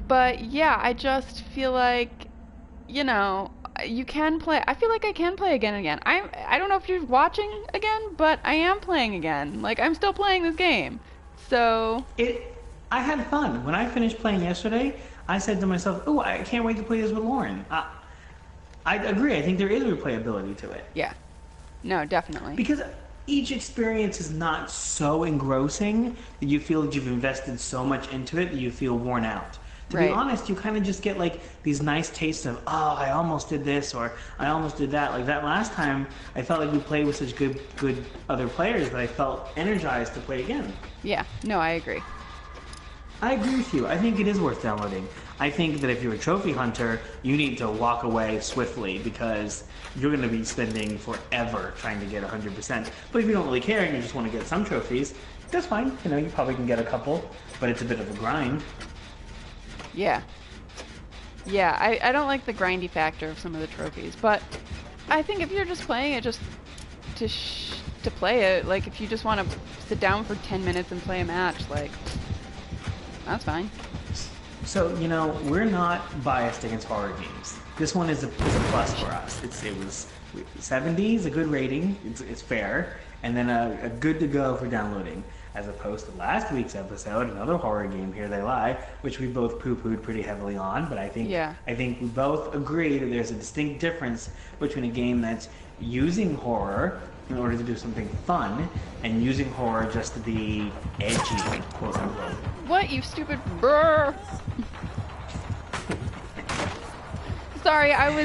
But yeah, I just feel like, you know, you can play. I feel like I can play again and again. I don't know if you're watching again, but I am playing again. Like, I'm still playing this game. So I had fun. When I finished playing yesterday, I said to myself, "Oh, I can't wait to play this with Lauren." I agree. I think there is replayability to it. Yeah. No, definitely. Because each experience is not so engrossing that you feel that you've invested so much into it that you feel worn out. To be honest, you kind of just get like these nice tastes of, oh, I almost did this or I almost did that. Like that last time, I felt like we played with such good other players that I felt energized to play again. Yeah. No, I agree. I agree with you. I think it is worth downloading. I think that if you're a trophy hunter, you need to walk away swiftly because you're going to be spending forever trying to get 100%. But if you don't really care and you just want to get some trophies, that's fine. You know, you probably can get a couple, but it's a bit of a grind. Yeah. Yeah, I don't like the grindy factor of some of the trophies, but I think if you're just playing it just to play it, like if you just want to sit down for 10 minutes and play a match, like, that's fine. So, you know, we're not biased against horror games. This one is a plus for us. It was 70 is a good rating. It's fair, and then a good to go for downloading. As opposed to last week's episode, another horror game, Here They Lie, which we both poo-pooed pretty heavily on. But I think we both agree that there's a distinct difference between a game that's using horror in order to do something fun and using horror just to be edgy, quote unquote. What, you stupid brr? Sorry, I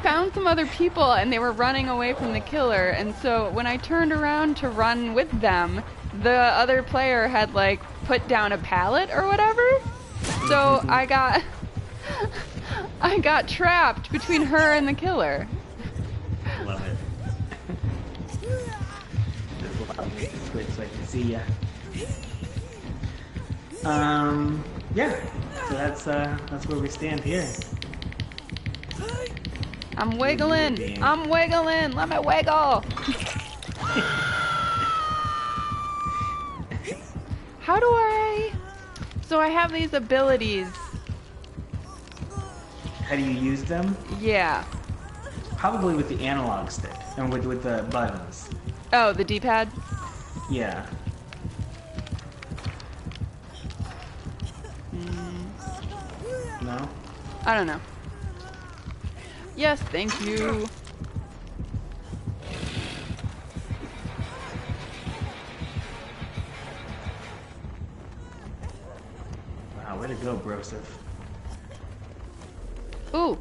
found some other people and they were running away from the killer, and so when I turned around to run with them, the other player had like put down a pallet or whatever. So I got trapped between her and the killer. Love it. Switch so I can see ya. Yeah. So that's where we stand here. I'm wiggling. I'm wiggling. Let me wiggle. How do I? So I have these abilities. How do you use them? Yeah. Probably with the analog stick and with the buttons. Oh, the D-pad? Yeah. No? I don't know. Yes, thank you. Wow, way to go, Broseph. Ooh.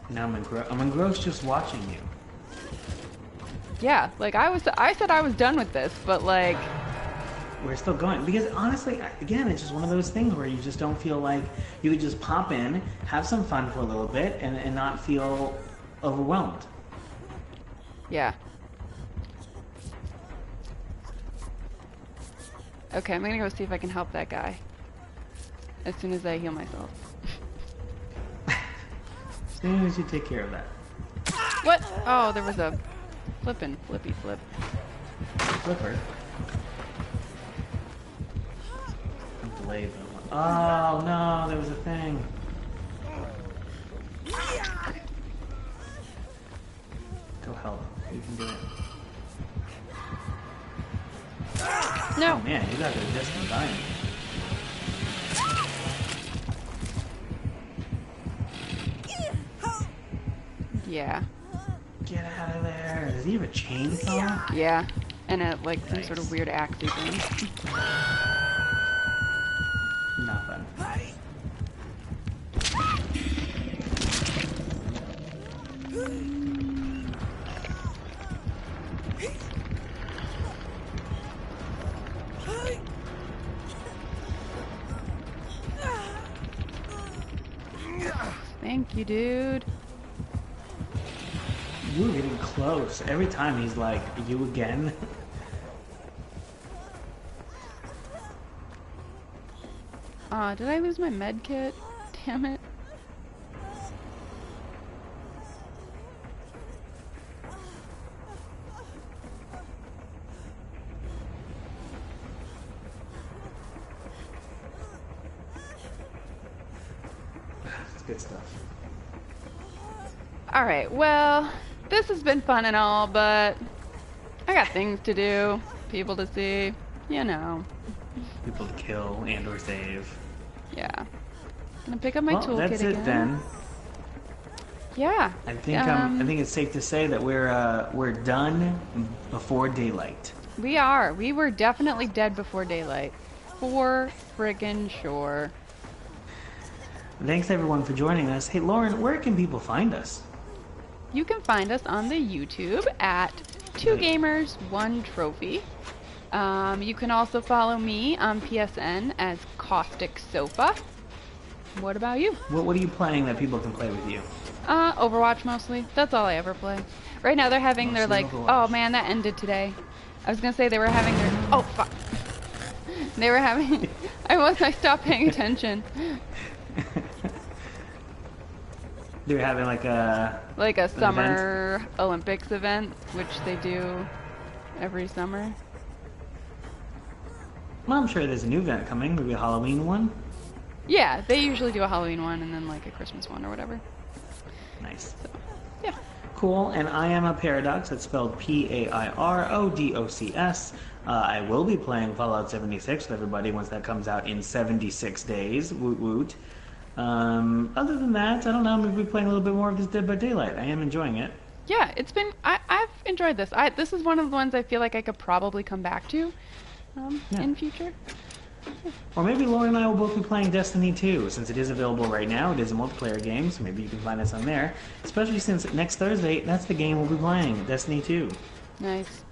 Now I'm engrossed just watching you. Yeah, like I said I was done with this, but like we're still going because honestly, again, it's just one of those things where you just don't feel like you could just pop in, have some fun for a little bit, and not feel overwhelmed. Yeah. Okay, I'm gonna go see if I can help that guy as soon as I heal myself. As soon as you take care of that. What? Oh, there was a flippin' flippy flip. Flipper. Delayed. Oh no, there was a thing. Go help. You can do it. No. Oh man, you got there just in time. Yeah. Get out of there. Does he have a chainsaw? Yeah. And a like some sort of weird axey thing. Nothing. Thank you, dude. You were getting close. Every time he's like, you again? Did I lose my med kit? Damn it. It's good stuff. Alright, well, this has been fun and all, but I got things to do, people to see, you know. People to kill and or save. Yeah. Gonna pick up my toolkit that's again. it then. Yeah. I think it's safe to say that we're done before daylight. We are. We were definitely dead before daylight. For friggin' sure. Thanks everyone for joining us. Hey Lauren, where can people find us? You can find us on the YouTube at 2Gamers1Trophy. You can also follow me on PSN as Caustic Sofa. What about you? What are you playing that people can play with you? Overwatch mostly. That's all I ever play. Right now they're having their like, Overwatch. Oh man, that ended today. I was gonna say they were having their, oh fuck. They were having, I stopped paying attention. They're having like a summer event? Olympics event, which they do every summer. Well, I'm sure there's a new event coming, maybe a Halloween one. Yeah, they usually do a Halloween one and then like a Christmas one or whatever. Nice. So, yeah. Cool, and I am a Paradox. That's spelled P-A-I-R-O-D-O-C-S. I will be playing Fallout 76 with everybody once that comes out in 76 days. Woot woot. Other than that, I don't know. Maybe we're playing a little bit more of this Dead by Daylight. I am enjoying it. Yeah, it's been. I've enjoyed this. This is one of the ones I feel like I could probably come back to in future. Or maybe Lauren and I will both be playing Destiny 2, since it is available right now. It is a multiplayer game, so maybe you can find us on there. Especially since next Thursday, that's the game we'll be playing, Destiny 2. Nice.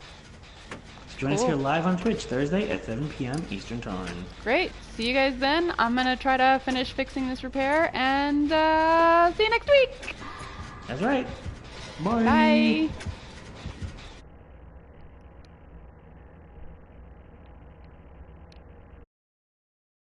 So join us here live on Twitch Thursday at 7 p.m. Eastern Time. Great. See you guys then. I'm going to try to finish fixing this repair, and see you next week. That's right. Bye. Bye.